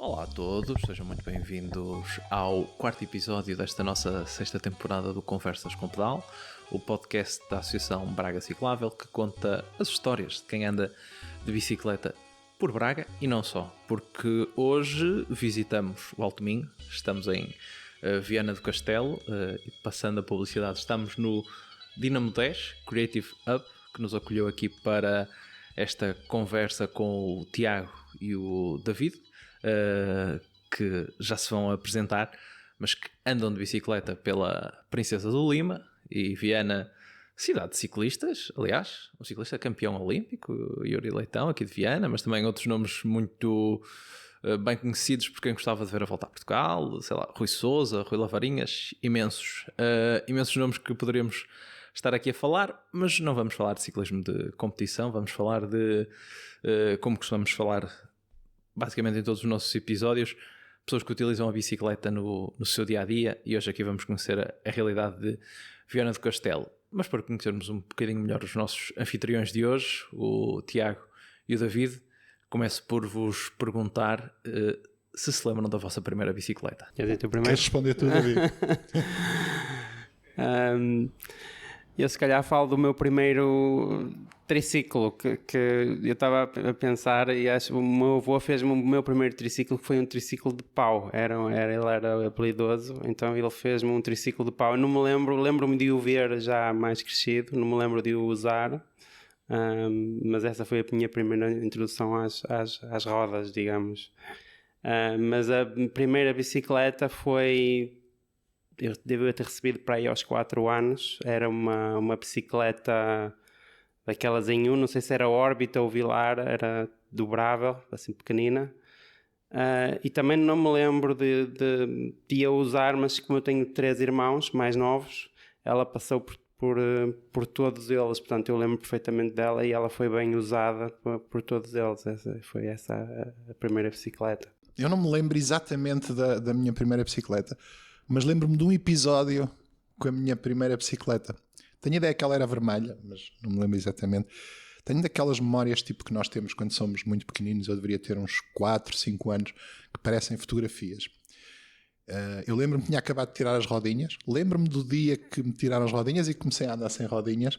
Olá a todos, sejam muito bem-vindos ao quarto episódio desta nossa sexta temporada do Conversas com Pedal, o podcast da Associação Braga Ciclável que conta as histórias de quem anda de bicicleta por Braga e não só, porque hoje visitamos o Alto Minho, estamos em Viana do Castelo e passando a publicidade, estamos no Dinamo 10 Creative Hub, que nos acolheu aqui para esta conversa com o Tiago e o David, que já se vão apresentar, mas que andam de bicicleta pela Princesa do Lima e Viana, cidade de ciclistas, aliás, um ciclista campeão olímpico, Yuri Leitão, aqui de Viana, mas também outros nomes muito bem conhecidos por quem gostava de ver a volta a Portugal, sei lá, Rui Sousa, Rui Lavarinhas, imensos nomes que poderíamos estar aqui a falar, mas não vamos falar de ciclismo de competição, vamos falar de, como costumamos falar basicamente em todos os nossos episódios, pessoas que utilizam a bicicleta no seu dia-a-dia, e hoje aqui vamos conhecer a realidade de Viana do Castelo. Mas para conhecermos um bocadinho melhor os nossos anfitriões de hoje, o Tiago e o David, começo por vos perguntar se lembram da vossa primeira bicicleta. Quer dizer, tu primeiro? Queres responder tu, David? Eu se calhar falo do meu primeiro triciclo, que eu estava a pensar, e acho que o meu avô fez-me o meu primeiro triciclo, que foi um triciclo de pau. Ele era habilidoso, então ele fez-me um triciclo de pau. Eu não me lembro-me de o ver já mais crescido, não me lembro de o usar, mas essa foi a minha primeira introdução às rodas, digamos. Mas a primeira bicicleta foi... Eu devo ter recebido para aí aos 4 anos. Era uma bicicleta daquelas em não sei se era órbita ou Vilar, era dobrável, assim pequenina. E também não me lembro de a usar, mas como eu tenho 3 irmãos mais novos, ela passou por todos eles, portanto eu lembro perfeitamente dela e ela foi bem usada por todos eles. Foi essa a primeira bicicleta. Eu não me lembro exatamente da minha primeira bicicleta, mas lembro-me de um episódio com a minha primeira bicicleta. Tenho a ideia que ela era vermelha, mas não me lembro exatamente. Tenho daquelas memórias tipo que nós temos quando somos muito pequeninos, eu deveria ter uns 4, 5 anos, que parecem fotografias. Eu lembro-me que tinha acabado de tirar as rodinhas. Lembro-me do dia que me tiraram as rodinhas e comecei a andar sem rodinhas.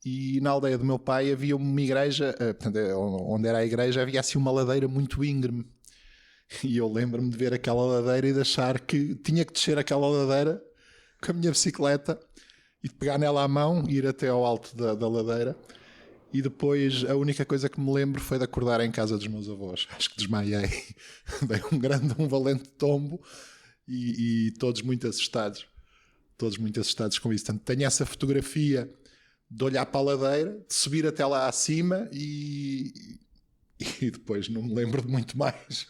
E na aldeia do meu pai havia uma igreja, portanto, onde era a igreja, havia assim uma ladeira muito íngreme. E eu lembro-me de ver aquela ladeira e de achar que tinha que descer aquela ladeira com a minha bicicleta e de pegar nela à mão e ir até ao alto da ladeira. E depois a única coisa que me lembro foi de acordar em casa dos meus avós. Acho que desmaiei. Dei um valente tombo e todos muito assustados. Todos muito assustados com isso. Portanto, tenho essa fotografia de olhar para a ladeira, de subir até lá acima e depois não me lembro de muito mais.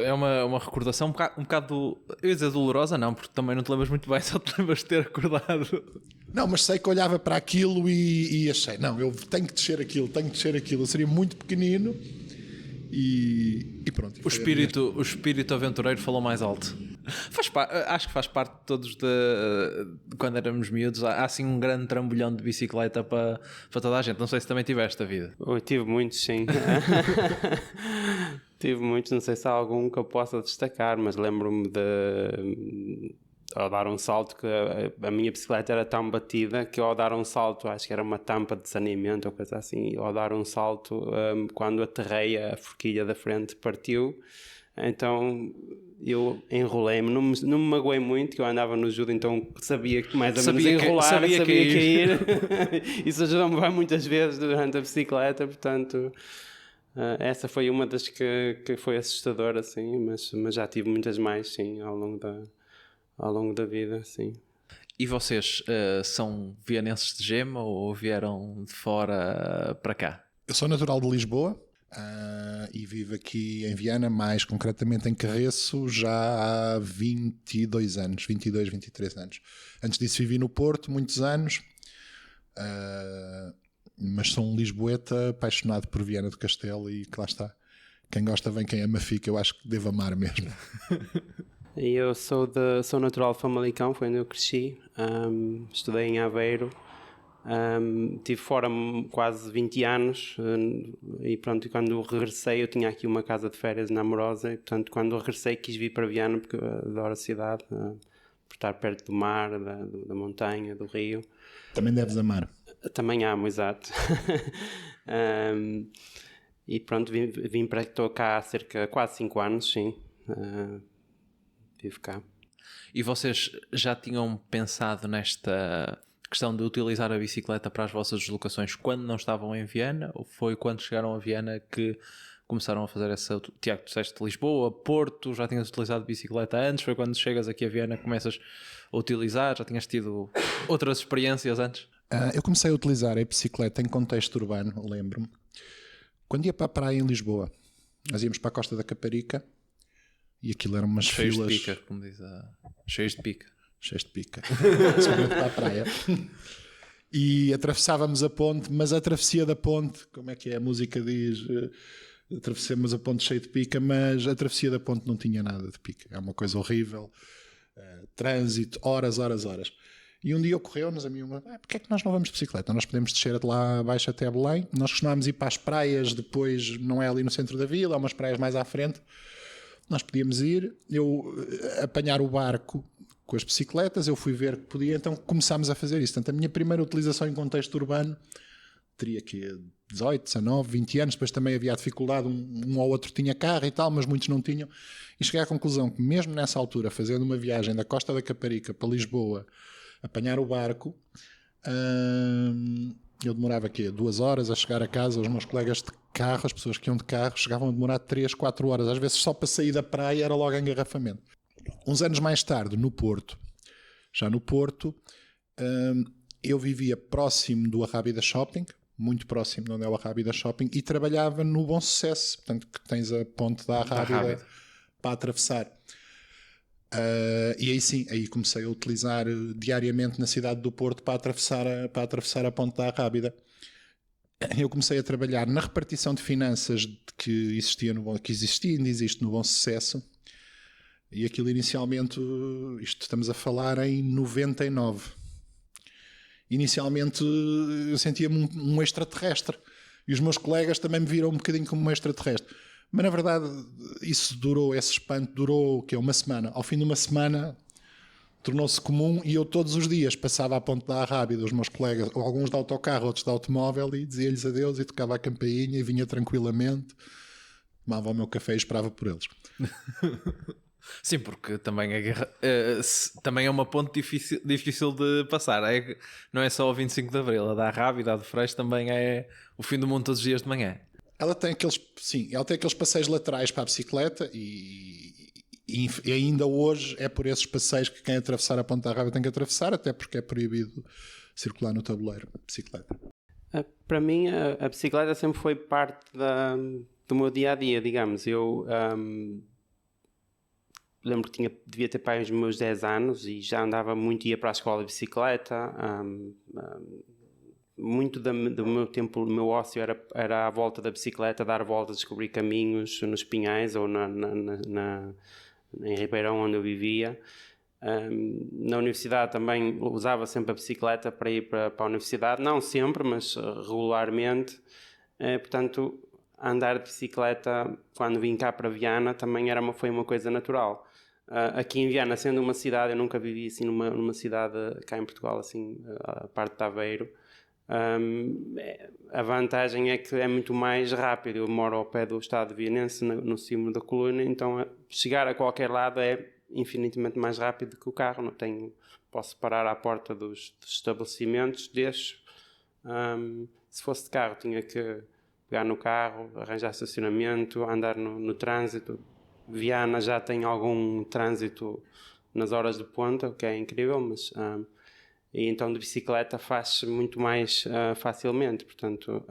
É uma recordação um bocado, eu ia dizer dolorosa, não, porque também não te lembras muito bem, só te lembras de ter acordado. Não, mas sei que olhava para aquilo e achei, não, eu tenho que descer aquilo. Eu seria muito pequenino e pronto. O espírito aventureiro falou mais alto. Acho que faz parte de todos de quando éramos miúdos. Há assim um grande trambolhão de bicicleta para toda a gente. Não sei se também tiveste a vida. Eu tive muitos, sim. Tive muitos, não sei se há algum que eu possa destacar, mas lembro-me ao dar um salto, que a minha bicicleta era tão batida que ao dar um salto, acho que era uma tampa de saneamento ou coisa assim, ao dar um salto, quando aterrei, a forquilha da frente partiu. Então eu enrolei-me, não me magoei muito, que eu andava no judo, então sabia que mais ou menos enrolar, sabia cair. Isso ajudou-me muitas vezes durante a bicicleta, portanto... essa foi uma das que foi assustadora, assim, mas já tive muitas mais, sim, ao longo da vida, sim. E vocês são vianenses de gema ou vieram de fora para cá? Eu sou natural de Lisboa e vivo aqui em Viana, mais concretamente em Carreço, já há 22 anos, 22, 23 anos. Antes disso vivi no Porto, muitos anos... mas sou um lisboeta apaixonado por Viana do Castelo e que lá está. Quem gosta vem, quem ama fica. Eu acho que devo amar mesmo. Eu sou natural de Famalicão, foi onde eu cresci. Estudei em Aveiro. Estive fora quase 20 anos e pronto, quando regressei eu tinha aqui uma casa de férias na Amorosa e portanto quando regressei quis vir para Viana porque eu adoro a cidade, por estar perto do mar, da montanha, do rio. Também deves amar. Também amo, exato. E pronto, vim para aqui, estou cá há quase 5 anos, sim. Vivo cá. E vocês já tinham pensado nesta questão de utilizar a bicicleta para as vossas deslocações quando não estavam em Viana? Ou foi quando chegaram a Viana que começaram a fazer essa... Tiago, tu disseste Lisboa, Porto, já tinhas utilizado bicicleta antes? Foi quando chegas aqui a Viana que começas a utilizar? Já tinhas tido outras experiências antes? Eu comecei a utilizar a bicicleta em contexto urbano, lembro-me. Quando ia para a praia em Lisboa, nós íamos para a Costa da Caparica e aquilo eram umas cheios filas... de pica, como diz Cheios de pica. Cheios de pica. Sobretudo para a praia. E atravessávamos a ponte, mas a travessia da ponte, como é que é? A música diz... Atravessamos a ponte cheia de pica, mas a travessia da ponte não tinha nada de pica. É uma coisa horrível. Trânsito, horas. E um dia ocorreu-nos a mim porque é que nós não vamos de bicicleta? Nós podemos descer de lá abaixo até Belém. Nós costumávamos ir para as praias, depois não é ali no centro da vila, há umas praias mais à frente. Nós podíamos ir, eu apanhar o barco com as bicicletas, eu fui ver que podia, então começámos a fazer isso. Portanto, a minha primeira utilização em contexto urbano teria que 18, 19, 20 anos, depois também havia a dificuldade, um ou outro tinha carro e tal, mas muitos não tinham. E cheguei à conclusão que mesmo nessa altura, fazendo uma viagem da Costa da Caparica para Lisboa, apanhar o barco, eu demorava 2 horas a chegar a casa. Os meus colegas de carro, as pessoas que iam de carro, chegavam a demorar 3, 4 horas, às vezes só para sair da praia era logo engarrafamento. Uns anos mais tarde, no Porto, eu vivia próximo do Arrábida Shopping, muito próximo de onde é o Arrábida Shopping, e trabalhava no Bom Sucesso, portanto que tens a ponte da Arrábida para atravessar. E aí sim, aí comecei a utilizar diariamente na cidade do Porto para atravessar a ponte da Arrábida. Eu comecei a trabalhar na repartição de finanças que existia ainda existe no Bom Sucesso, e aquilo inicialmente, isto estamos a falar em 99. Inicialmente eu sentia-me um extraterrestre e os meus colegas também me viram um bocadinho como um extraterrestre. Mas na verdade esse espanto durou uma semana. Ao fim de uma semana tornou-se comum e eu todos os dias passava à ponte da Arrábida, os meus colegas, alguns de autocarro, outros de automóvel, e dizia-lhes adeus e tocava a campainha e vinha tranquilamente, tomava o meu café e esperava por eles. Sim, porque também também é uma ponte difícil de passar. Não é só o 25 de Abril, a da Arrábida, a do Freixo também é o fim do mundo todos os dias de manhã. Ela tem aqueles passeios laterais para a bicicleta e ainda hoje é por esses passeios que quem atravessar a ponte da Arrábida tem que atravessar, até porque é proibido circular no tabuleiro de bicicleta. Para mim a bicicleta sempre foi parte do meu dia-a-dia, digamos. Eu lembro que devia ter pai os meus 10 anos e já andava muito, ia para a escola de bicicleta. Muito do meu tempo, o meu ócio era à volta da bicicleta, dar voltas, descobrir caminhos nos Pinhais ou em Ribeirão, onde eu vivia. Na universidade também usava sempre a bicicleta para ir para a universidade, não sempre, mas regularmente. Portanto, andar de bicicleta quando vim cá para Viana também foi uma coisa natural. Aqui em Viana, sendo uma cidade, eu nunca vivi assim numa cidade cá em Portugal, assim, a parte de Aveiro. A vantagem é que é muito mais rápido. Eu moro ao pé do Estado Vianense, no cimo da coluna, então chegar a qualquer lado é infinitamente mais rápido que o carro. Posso parar à porta dos estabelecimentos, deixo. Se fosse de carro tinha que pegar no carro, arranjar estacionamento, andar no trânsito. Viana já tem algum trânsito nas horas de ponta, o que é incrível, mas e então de bicicleta faz muito mais facilmente, portanto,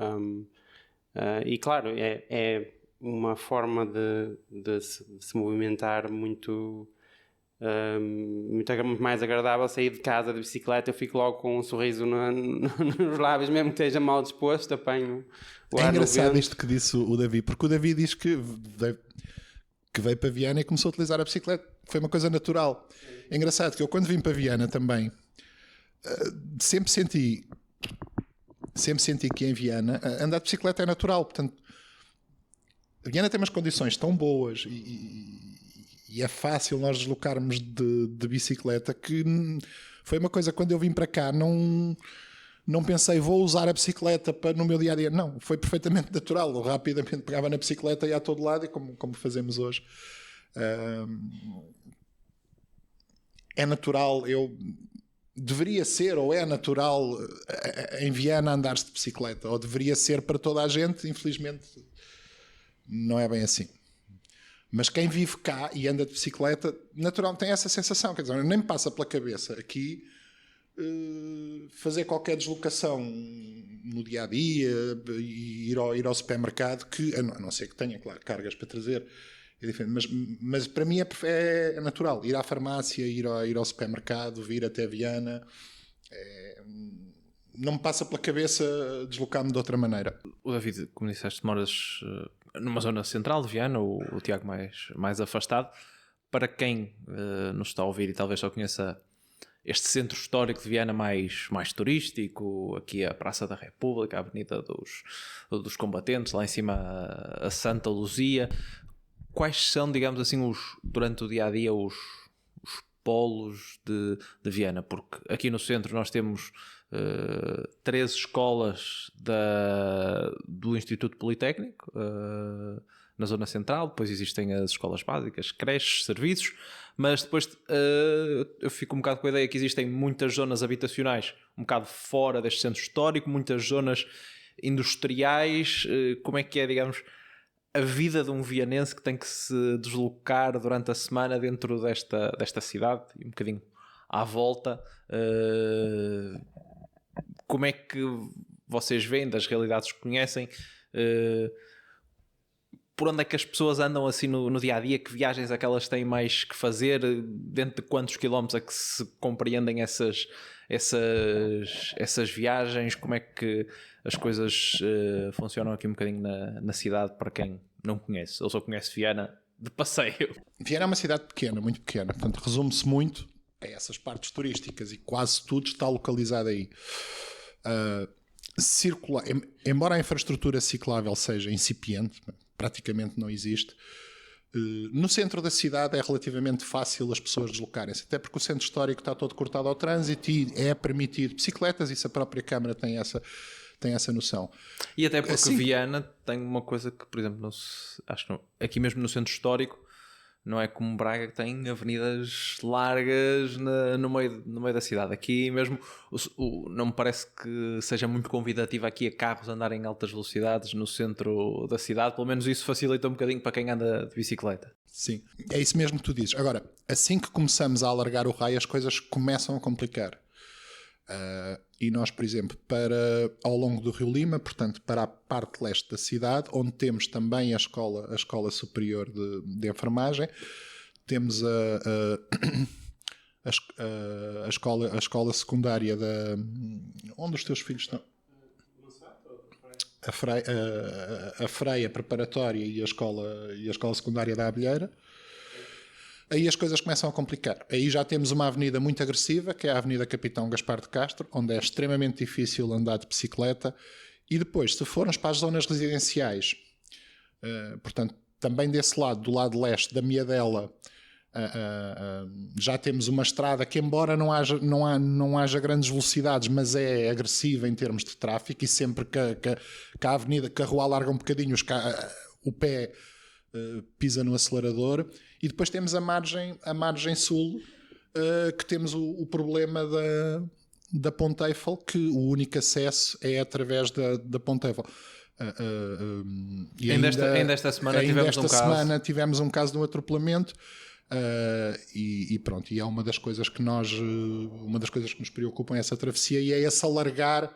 e claro, é uma forma de se movimentar muito mais agradável. Sair de casa de bicicleta, eu fico logo com um sorriso nos lábios, mesmo que esteja mal disposto, apanho o ar. É engraçado isto que disse o David, porque o David diz que veio para Viana e começou a utilizar a bicicleta, foi uma coisa natural. É engraçado que eu, quando vim para Viana também, sempre senti sempre senti que em Viana andar de bicicleta é natural. Portanto, Viana tem umas condições tão boas e é fácil nós deslocarmos de bicicleta que foi uma coisa, quando eu vim para cá, não pensei, vou usar a bicicleta no meu dia-a-dia. Não, foi perfeitamente natural. Eu rapidamente pegava na bicicleta e ia a todo lado, e como fazemos hoje. É natural, deveria ser, ou é natural em Viana andar-se de bicicleta, ou deveria ser para toda a gente. Infelizmente não é bem assim. Mas quem vive cá e anda de bicicleta, naturalmente tem essa sensação. Quer dizer, nem me passa pela cabeça aqui fazer qualquer deslocação no dia-a-dia, ir ao supermercado, que, a não ser que tenha, claro, cargas para trazer, é diferente. Mas para mim é natural. Ir à farmácia, ir ao supermercado, vir até Viana. Não me passa pela cabeça deslocar-me de outra maneira. O David, como disseste, moras numa zona central de Viana, o Tiago mais afastado. Para quem nos está a ouvir e talvez só conheça este centro histórico de Viana mais turístico, aqui a Praça da República, a Avenida dos Combatentes, lá em cima a Santa Luzia, quais são, digamos assim, durante o dia-a-dia os polos de Viana? Porque aqui no centro nós temos 3 escolas do Instituto Politécnico, na zona central. Depois existem as escolas básicas, creches, serviços, mas depois eu fico um bocado com a ideia que existem muitas zonas habitacionais um bocado fora deste centro histórico, muitas zonas industriais. Como é que é, digamos, a vida de um vianense que tem que se deslocar durante a semana dentro desta cidade e um bocadinho à volta? Como é que vocês veem, das realidades que conhecem, por onde é que as pessoas andam assim no dia-a-dia? Que viagens é que elas têm mais que fazer? Dentro de quantos quilómetros é que se compreendem essas viagens? Como é que as coisas funcionam aqui um bocadinho na cidade, para quem não conhece? Ou só conhece Viana de passeio? Viana é uma cidade pequena, muito pequena. Portanto, resume-se muito a essas partes turísticas e quase tudo está localizado aí. Embora a infraestrutura ciclável seja incipiente, praticamente não existe, no centro da cidade é relativamente fácil as pessoas deslocarem-se, até porque o centro histórico está todo cortado ao trânsito e é permitido bicicletas. Isso a própria Câmara tem essa noção. E até porque assim, Viana tem uma coisa que, por exemplo, acho que não, aqui mesmo no centro histórico, não é como Braga, que tem avenidas largas no meio da cidade. Aqui mesmo não me parece que seja muito convidativo aqui a carros andarem em altas velocidades no centro da cidade. Pelo menos isso facilita um bocadinho para quem anda de bicicleta. Sim, é isso mesmo que tu dizes. Agora, assim que começamos a alargar o raio, as coisas começam a complicar. E nós, por exemplo, ao longo do Rio Lima, portanto, para a parte leste da cidade, onde temos também a escola superior de enfermagem, temos a escola secundária onde os teus filhos estão? A Freia Preparatória e a escola secundária da Abelheira. Aí as coisas começam a complicar. Aí já temos uma avenida muito agressiva, que é a Avenida Capitão Gaspar de Castro, onde é extremamente difícil andar de bicicleta. E depois, se formos para as zonas residenciais, portanto, também desse lado, do lado leste da Miadela, já temos uma estrada que, embora não haja grandes velocidades, mas é agressiva em termos de tráfego, e sempre que a avenida, que a rua alarga um bocadinho, o pé pisa no acelerador. E depois temos a margem sul, que temos o problema da Ponte Eiffel, que o único acesso é através da Ponte Eiffel. Ainda esta semana tivemos um caso de um atropelamento, e pronto, e é uma das coisas que nos preocupam, essa travessia, e é esse alargar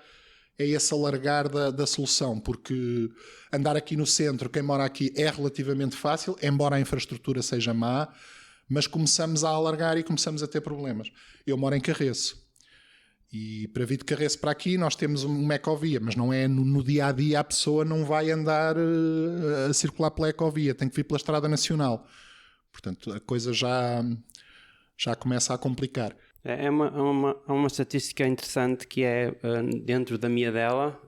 da solução, porque andar aqui no centro, quem mora aqui, é relativamente fácil, embora a infraestrutura seja má, mas começamos a alargar e começamos a ter problemas. Eu moro em Carreço, e para vir de Carreço para aqui nós temos uma ecovia, mas não é no dia-a-dia, a pessoa não vai andar a circular pela ecovia, tem que vir pela Estrada Nacional. Portanto, a coisa já começa a complicar. Uma estatística interessante que é, dentro da Miadela,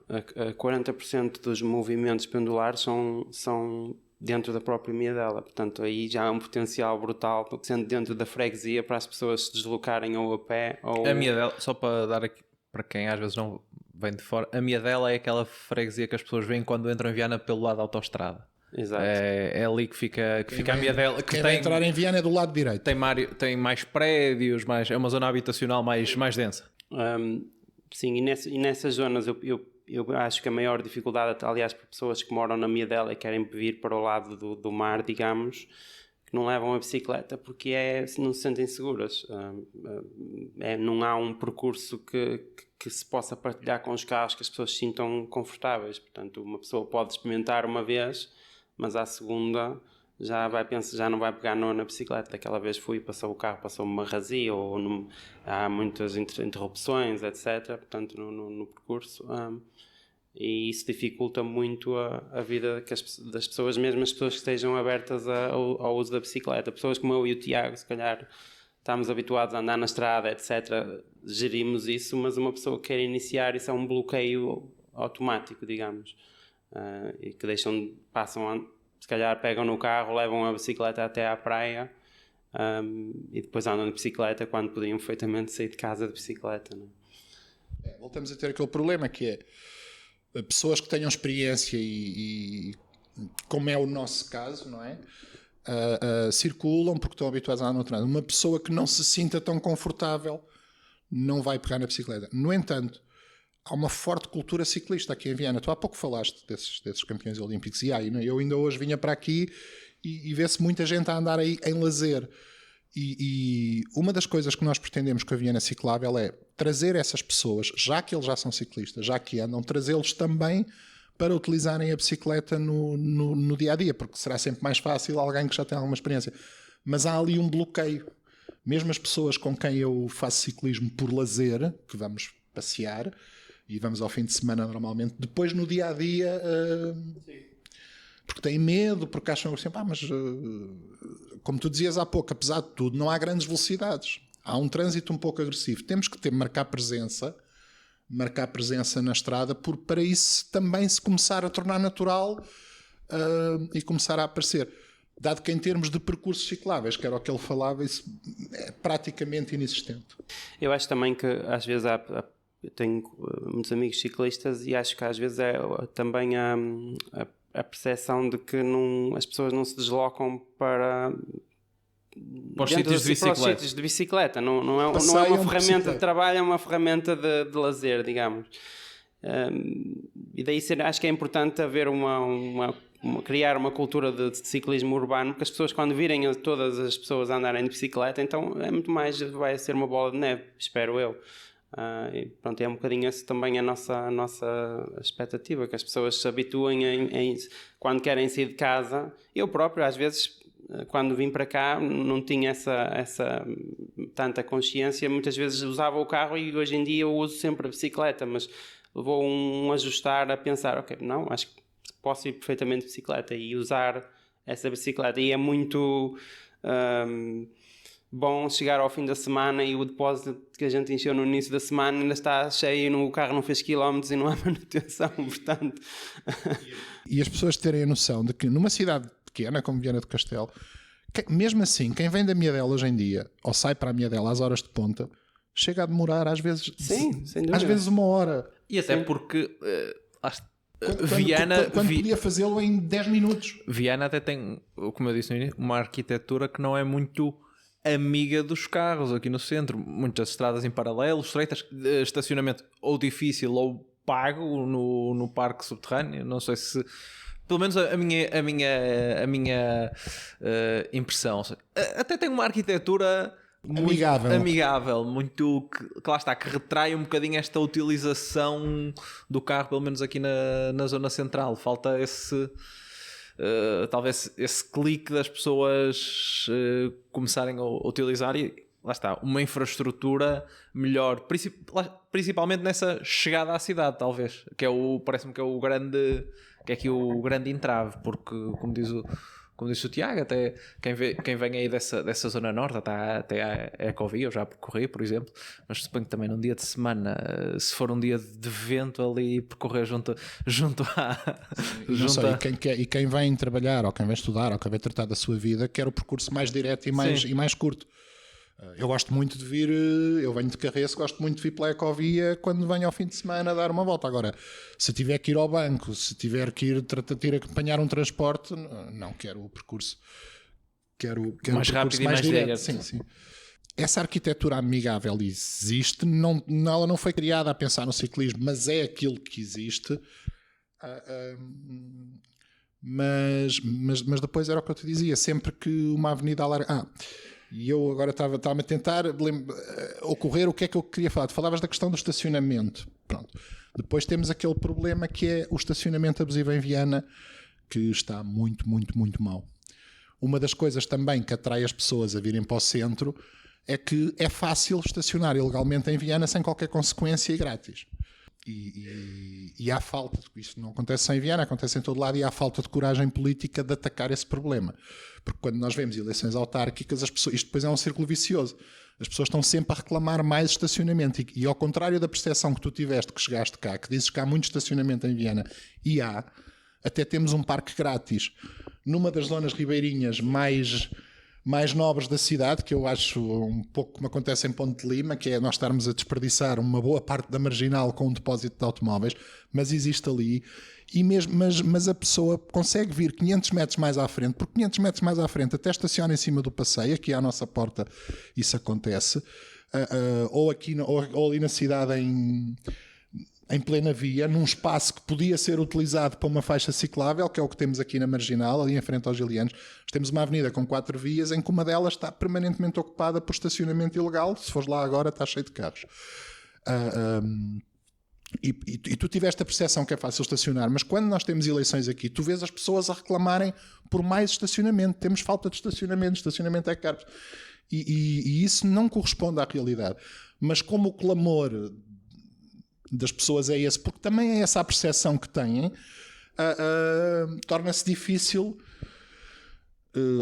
40% dos movimentos pendulares são dentro da própria Miadela. Portanto, aí já há um potencial brutal, sendo dentro da freguesia, para as pessoas se deslocarem ou a pé ou... A Miadela, só para dar aqui, para quem às vezes não vem de fora, a Miadela é aquela freguesia que as pessoas veem quando entram em Viana pelo lado da autoestrada. Exato. É ali que fica a Miadela. Quem vai entrar em Viana é do lado direito. Tem mais prédios, é uma zona habitacional mais densa. Sim, e nessas zonas eu acho que a maior dificuldade, aliás, para pessoas que moram na Miadela e querem vir para o lado do mar, digamos, que não levam a bicicleta porque não se sentem seguras. Não há um percurso que se possa partilhar com os carros, que as pessoas se sintam confortáveis. Portanto, uma pessoa pode experimentar uma vez, mas à segunda já não vai pegar na bicicleta. Daquela vez o carro passou uma razia, ou há muitas interrupções, etc. Portanto, no percurso. E isso dificulta muito a vida das pessoas, mesmo as pessoas que estejam abertas ao uso da bicicleta. Pessoas como eu e o Tiago, se calhar estamos habituados a andar na estrada, etc. Gerimos isso, mas uma pessoa que quer iniciar, isso é um bloqueio automático, digamos. E que se calhar pegam no carro, levam a bicicleta até à praia, e depois andam de bicicleta quando podiam perfeitamente sair de casa de bicicleta, não é? Voltamos a ter aquele problema que é pessoas que tenham experiência e como é o nosso caso, não é? Circulam porque estão habituados a andar no trânsito. Uma pessoa que não se sinta tão confortável não vai pegar na bicicleta. No entanto, há uma forte cultura ciclista aqui em Viana. Tu há pouco falaste desses campeões olímpicos e eu ainda hoje vinha para aqui e vê-se muita gente a andar aí em lazer. E uma das coisas que nós pretendemos com a Viana Ciclável é trazer essas pessoas, já que eles já são ciclistas, já que andam, trazê-los também para utilizarem a bicicleta no dia-a-dia, porque será sempre mais fácil alguém que já tem alguma experiência. Mas há ali um bloqueio. Mesmo as pessoas com quem eu faço ciclismo por lazer, que vamos passear e vamos ao fim de semana normalmente, depois no dia-a-dia... porque têm medo, porque acham sempre, mas como tu dizias há pouco, apesar de tudo, não há grandes velocidades. Há um trânsito um pouco agressivo. Temos que marcar presença na estrada, para isso também se começar a tornar natural e começar a aparecer. Dado que em termos de percursos cicláveis, que era o que ele falava, isso é praticamente inexistente. Eu acho também que às vezes eu tenho muitos amigos ciclistas e acho que às vezes é também a percepção de que as pessoas não se deslocam para os sítios de bicicleta. Não é uma ferramenta de trabalho, é uma ferramenta de lazer, digamos. E daí acho que é importante haver criar uma cultura de ciclismo urbano, porque as pessoas, quando virem todas as pessoas a andarem de bicicleta, então é muito mais, vai ser uma bola de neve, espero eu. E pronto, é um bocadinho essa também a nossa expectativa, que as pessoas se habituem quando querem sair de casa. Eu próprio, às vezes, quando vim para cá, não tinha essa tanta consciência. Muitas vezes usava o carro e hoje em dia eu uso sempre a bicicleta, mas levou um ajustar a pensar, ok, não, acho que posso ir perfeitamente de bicicleta e usar essa bicicleta. E é muito... bom chegar ao fim da semana e o depósito que a gente encheu no início da semana ainda está cheio, o carro não fez quilómetros e não há manutenção, portanto... E as pessoas terem a noção de que numa cidade pequena como Viana do Castelo, mesmo assim, quem vem da Miadela hoje em dia, ou sai para a Miadela às horas de ponta, chega a demorar às vezes... Sim, sem dúvida. Às vezes 1 hora. E até porque... Quando podia fazê-lo em 10 minutos. Viana até tem, como eu disse no início, uma arquitetura que não é muito amiga dos carros aqui no centro. Muitas estradas em paralelo, estreitas, estacionamento ou difícil ou pago no parque subterrâneo. Não sei se... Pelo menos a minha impressão. Até tem uma arquitetura... muito amigável, muito que lá está, que retrai um bocadinho esta utilização do carro, pelo menos aqui na zona central. Falta talvez esse clique das pessoas começarem a utilizar, e lá está, uma infraestrutura melhor, principalmente nessa chegada à cidade, talvez, que parece-me que é o grande entrave, porque, como diz como disse o Tiago, até quem vem aí dessa zona norte, até a Ecovia, eu já percorri, por exemplo, mas suponho que também num dia de semana, se for um dia de vento ali, percorrer junto à... Não sei, e quem vem trabalhar, ou quem vem estudar, ou quem vem tratar da sua vida, quer o percurso mais direto e mais curto. Eu gosto muito de vir, eu venho de Carreço, gosto muito de vir pela Ecovia quando venho ao fim de semana dar uma volta. Agora, se tiver que ir ao banco, se tiver que ir apanhar um transporte, não quero o percurso. Quero mais o rápido percurso e mais direto. Sim. Essa arquitetura amigável existe, ela não foi criada a pensar no ciclismo, mas é aquilo que existe. Mas depois era o que eu te dizia, sempre que uma avenida alarga... E eu agora estava a tentar ocorrer o que é que eu queria falar. Tu falavas da questão do estacionamento. Pronto. Depois temos aquele problema que é o estacionamento abusivo em Viana, que está muito, muito, muito mal. Uma das coisas também que atrai as pessoas a virem para o centro é que é fácil estacionar ilegalmente em Viana sem qualquer consequência e grátis. E há falta, isto não acontece só em Viana, acontece em todo lado, e há falta de coragem política de atacar esse problema. Porque quando nós vemos eleições autárquicas, isto depois é um círculo vicioso. As pessoas estão sempre a reclamar mais estacionamento. E ao contrário da percepção que tu tiveste, que chegaste cá, que dizes que há muito estacionamento em Viana, e até temos um parque grátis numa das zonas ribeirinhas mais nobres da cidade, que eu acho um pouco como acontece em Ponte de Lima, que é nós estarmos a desperdiçar uma boa parte da marginal com um depósito de automóveis, mas existe ali, mas a pessoa consegue vir 500 metros mais à frente, por 500 metros mais à frente até estaciona em cima do passeio, aqui à nossa porta isso acontece, ou ali na cidade em plena via, num espaço que podia ser utilizado para uma faixa ciclável, que é o que temos aqui na Marginal, ali em frente aos Gilianos. Temos uma avenida com 4 vias, em que uma delas está permanentemente ocupada por estacionamento ilegal. Se fores lá agora, está cheio de carros. E tu tiveste a percepção que é fácil estacionar, mas quando nós temos eleições aqui, tu vês as pessoas a reclamarem por mais estacionamento. Temos falta de estacionamento é caro. E isso não corresponde à realidade. Mas como o clamor das pessoas é esse, porque também é essa a percepção que têm, torna-se difícil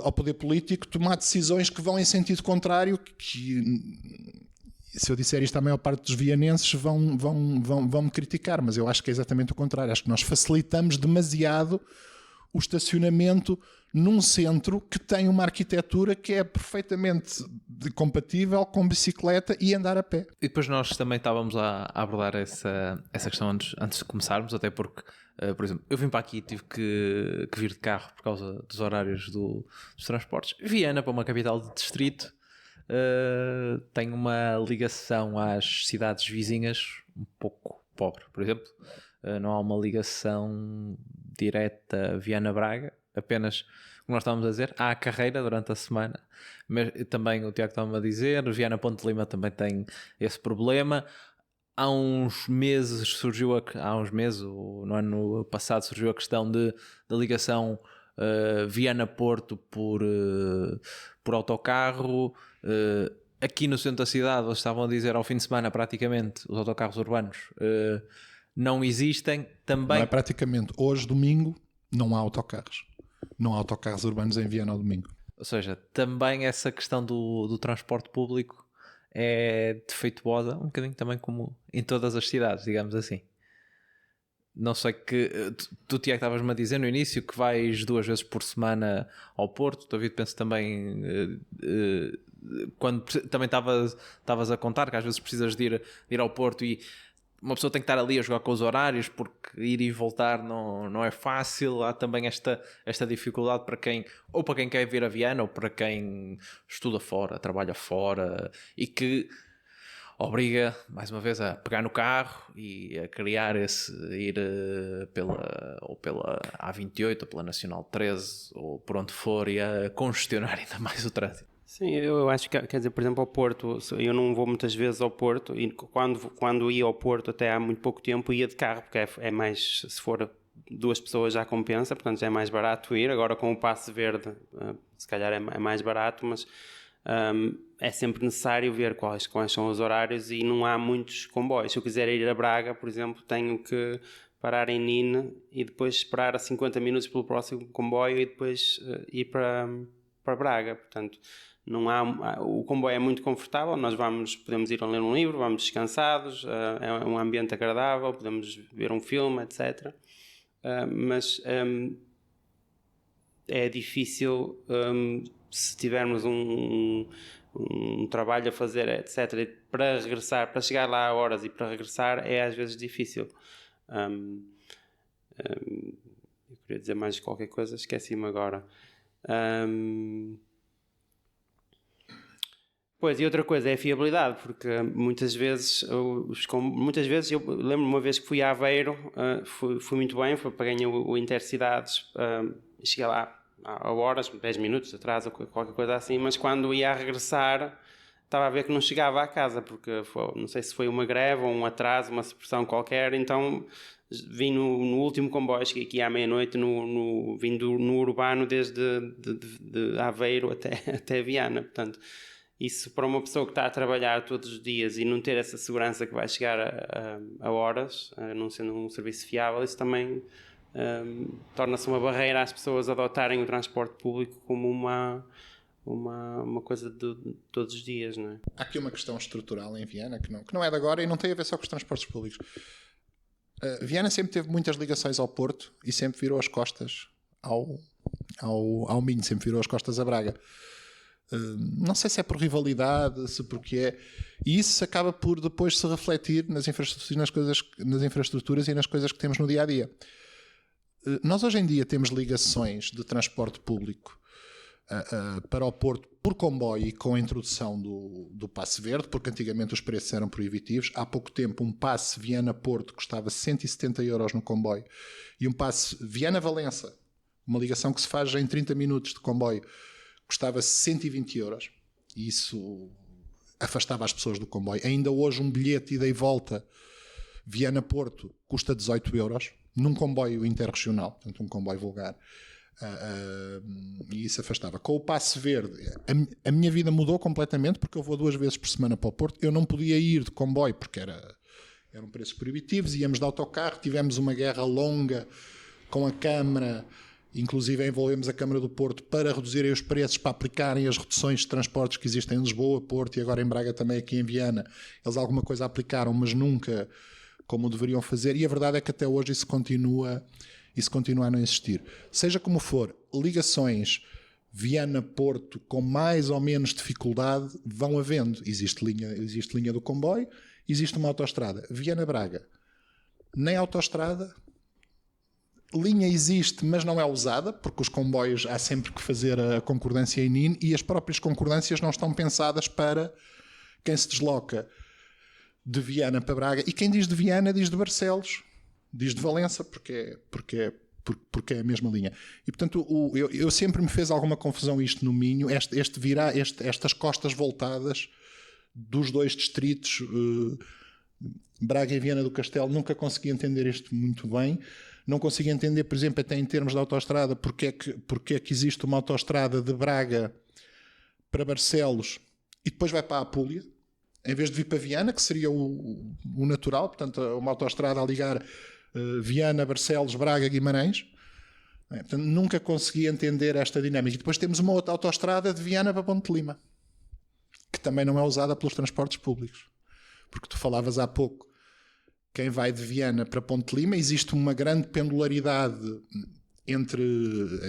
ao poder político tomar decisões que vão em sentido contrário, que se eu disser isto à maior parte dos vianenses vão me criticar, mas eu acho que é exatamente o contrário. Acho que nós facilitamos demasiado o estacionamento num centro que tem uma arquitetura que é perfeitamente compatível com bicicleta e andar a pé. E depois nós também estávamos a abordar essa questão antes de começarmos, até porque, por exemplo, eu vim para aqui e tive que vir de carro por causa dos horários dos transportes. Viana, para uma capital de distrito, tem uma ligação às cidades vizinhas um pouco pobre. Por exemplo, não há uma ligação direta Viana-Braga, apenas, como nós estávamos a dizer, há a carreira durante a semana, mas também o Tiago estava a dizer, Viana-Ponte de Lima também tem esse problema. Há uns meses no ano passado surgiu a questão da ligação Viana-Porto por autocarro. Aqui no centro da cidade, eles estavam a dizer ao fim de semana praticamente os autocarros urbanos não existem. Também... Não é praticamente. Hoje, domingo, não há autocarros. Não há autocarros urbanos em Viana ao domingo. Ou seja, também essa questão do transporte público é defeituosa, um bocadinho também como em todas as cidades, digamos assim. Não sei que... Tu, Tiago, estavas-me a dizer no início que vais 2 vezes por semana ao Porto. David, penso também... quando também estavas a contar que às vezes precisas de ir ao Porto e uma pessoa tem que estar ali a jogar com os horários, porque ir e voltar não é fácil. Há também esta dificuldade para quem quer vir a Viana ou para quem estuda fora, trabalha fora e que obriga, mais uma vez, a pegar no carro e a criar ir pela A28 ou pela Nacional 13 ou por onde for e a congestionar ainda mais o trânsito. Sim, eu acho que, quer dizer, por exemplo, ao Porto, eu não vou muitas vezes ao Porto e quando ia ao Porto até há muito pouco tempo ia de carro, porque é mais, se for 2 pessoas já compensa, portanto já é mais barato ir. Agora com o passe verde se calhar é mais barato, mas é sempre necessário ver quais são os horários e não há muitos comboios. Se eu quiser ir a Braga, por exemplo, tenho que parar em Nîmes e depois esperar 50 minutos pelo próximo comboio e depois ir para Braga. Portanto, o comboio é muito confortável, podemos ir a ler um livro, vamos descansados, é um ambiente agradável, podemos ver um filme, etc. Mas é difícil se tivermos um trabalho a fazer, etc. Para regressar, para chegar lá a horas e para regressar é às vezes difícil. Eu queria dizer mais qualquer coisa, esqueci-me agora. Pois, e outra coisa é a fiabilidade, porque muitas vezes eu lembro uma vez que fui a Aveiro, fui muito bem, paguei o Intercidades, cheguei lá a horas, 10 minutos atrás ou qualquer coisa assim, mas quando ia a regressar estava a ver que não chegava à casa, porque não sei se foi uma greve ou um atraso, uma supressão qualquer, então vim no último comboio, cheguei aqui à meia-noite, vim no urbano desde de Aveiro até Viana. Portanto, isso para uma pessoa que está a trabalhar todos os dias e não ter essa segurança que vai chegar a horas, não sendo um serviço fiável, isso também torna-se uma barreira às pessoas adotarem o transporte público como uma coisa de todos os dias, não é? Há aqui uma questão estrutural em Viana que não é de agora e não tem a ver só com os transportes públicos. Viana sempre teve muitas ligações ao Porto e sempre virou as costas ao Minho, sempre virou as costas a Braga. Não sei se é por rivalidade, se porque é. E isso acaba por depois se refletir nas infraestruturas e nas coisas que temos no dia a dia. Nós hoje em dia temos ligações de transporte público para o Porto por comboio e com a introdução do passe verde, porque antigamente os preços eram proibitivos. Há pouco tempo um passe Viana-Porto custava 170 euros no comboio e um passe Viana-Valença, uma ligação que se faz em 30 minutos de comboio, custava 120 euros e isso afastava as pessoas do comboio. Ainda hoje um bilhete ida e volta Viana-Porto custa 18 euros num comboio interregional, portanto um comboio vulgar. E isso afastava. Com o passe verde a minha vida mudou completamente, porque eu vou 2 vezes por semana para o Porto. Eu não podia ir de comboio porque eram preços proibitivos, íamos de autocarro, tivemos uma guerra longa com a Câmara, inclusive envolvemos a Câmara do Porto para reduzirem os preços, para aplicarem as reduções de transportes que existem em Lisboa, Porto e agora em Braga também, aqui em Viana. Eles alguma coisa aplicaram, mas nunca como deveriam fazer, e a verdade é que até hoje isso continua a não existir. Seja como for, ligações Viana-Porto com mais ou menos dificuldade vão havendo. Existe linha do comboio, existe uma autoestrada. Viana-Braga, nem autoestrada, linha existe, mas não é usada, porque os comboios há sempre que fazer a concordância em NIN e as próprias concordâncias não estão pensadas para quem se desloca de Viana para Braga. E quem diz de Viana diz de Barcelos, diz de Valença, porque é a mesma linha. E portanto eu sempre me fez alguma confusão isto no Minho, estas costas voltadas dos 2 distritos, Braga e Viana do Castelo. Nunca consegui entender isto muito bem. Não consigo entender, por exemplo, até em termos de autoestrada, porque é que existe uma autoestrada de Braga para Barcelos e depois vai para a Apulia, em vez de vir para Viana, que seria o natural. Portanto, uma autoestrada a ligar Viana, Barcelos, Braga, Guimarães. Portanto, nunca consegui entender esta dinâmica. E depois temos uma outra autoestrada de Viana para Ponte de Lima, que também não é usada pelos transportes públicos. Porque tu falavas há pouco, quem vai de Viana para Ponte de Lima, existe uma grande pendularidade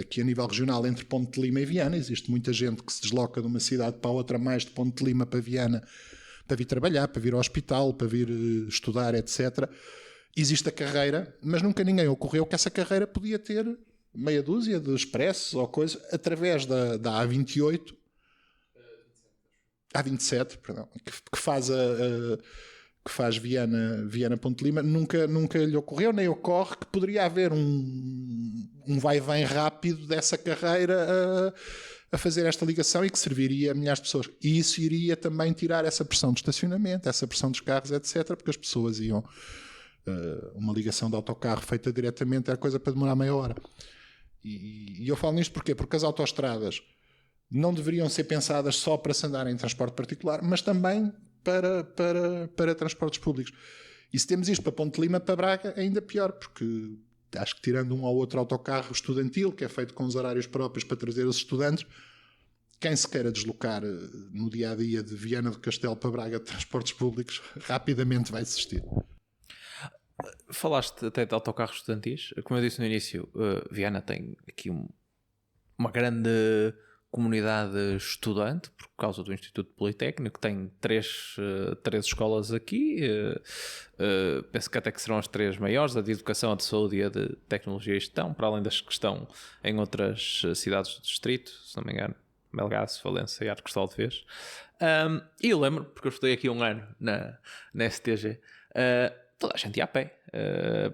aqui a nível regional, entre Ponte de Lima e Viana. Existe muita gente que se desloca de uma cidade para outra, mais de Ponte de Lima para Viana, para vir trabalhar, para vir ao hospital, para vir estudar, etc. Existe a carreira, mas nunca ninguém ocorreu que essa carreira podia ter meia dúzia de expressos ou coisa, através da A28, A27, perdão, que faz Viana-Ponte de Lima. Nunca lhe ocorreu, nem ocorre que poderia haver um vai-vem rápido dessa carreira a fazer esta ligação e que serviria a milhares de pessoas. E isso iria também tirar essa pressão de estacionamento, essa pressão dos carros, etc., porque as pessoas iam... uma ligação de autocarro feita diretamente era coisa para demorar meia hora. E eu falo nisto porquê? Porque as autoestradas não deveriam ser pensadas só para se andar em transporte particular, mas também para transportes públicos. E se temos isto para Ponte Lima, para Braga, é ainda pior, porque acho que tirando um ou outro autocarro estudantil, que é feito com os horários próprios para trazer os estudantes, quem se queira deslocar no dia-a-dia de Viana do Castelo para Braga de transportes públicos, rapidamente vai desistir. Falaste até de autocarros estudantis. Como eu disse no início, Viana tem aqui uma grande comunidade estudante por causa do Instituto Politécnico, tem três escolas aqui, penso que até que serão as três maiores, a de Educação, a de Saúde e a de Tecnologia e Gestão, para além das que estão em outras cidades do distrito, se não me engano, Melgaço, Valença e Arcos de Vez. E eu lembro, porque eu estudei aqui um ano na STG, toda a gente ia a pé,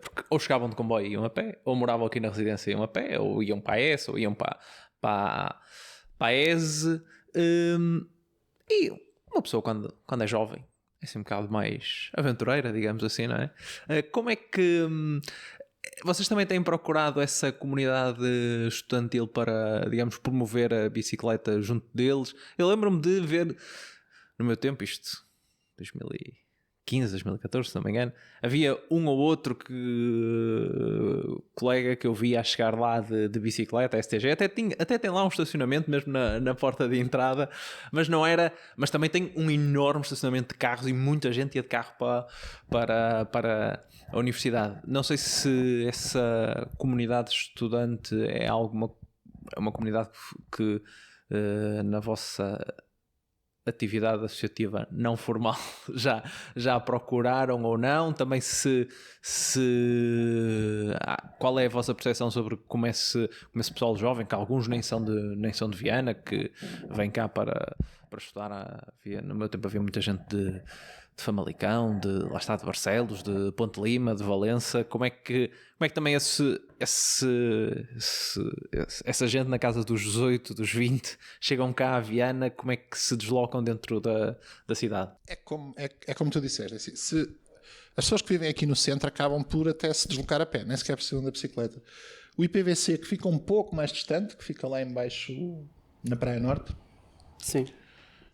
porque ou chegavam de comboio e iam a pé, ou moravam aqui na residência e iam a pé, ou iam para a ES, ou iam para a ESE. E uma pessoa quando é jovem é assim um bocado mais aventureira, digamos assim, não é? Como é que vocês também têm procurado essa comunidade estudantil para, digamos, promover a bicicleta junto deles? Eu lembro-me de ver, no meu tempo, isto 2015, 2014, se não me engano, havia um ou outro colega que eu via a chegar lá de bicicleta, STG, até tem lá um estacionamento mesmo na porta de entrada, mas não era, mas também tem um enorme estacionamento de carros e muita gente ia de carro para a universidade. Não sei se essa comunidade estudante é uma comunidade que na vossa atividade associativa não formal já procuraram ou não, também qual é a vossa percepção sobre como esse pessoal jovem, que alguns nem são de Viana, que vem cá para estudar. No meu tempo havia muita gente de Famalicão, lá está, de Barcelos, de Ponte Lima, de Valença. Como é que também essa gente na casa dos 18, dos 20 chegam cá a Viana, como é que se deslocam dentro da cidade? É como tu disseste, assim, as pessoas que vivem aqui no centro acabam por até se deslocar a pé, nem sequer precisam da bicicleta. O IPVC, que fica um pouco mais distante, que fica lá em baixo na Praia Norte, sim,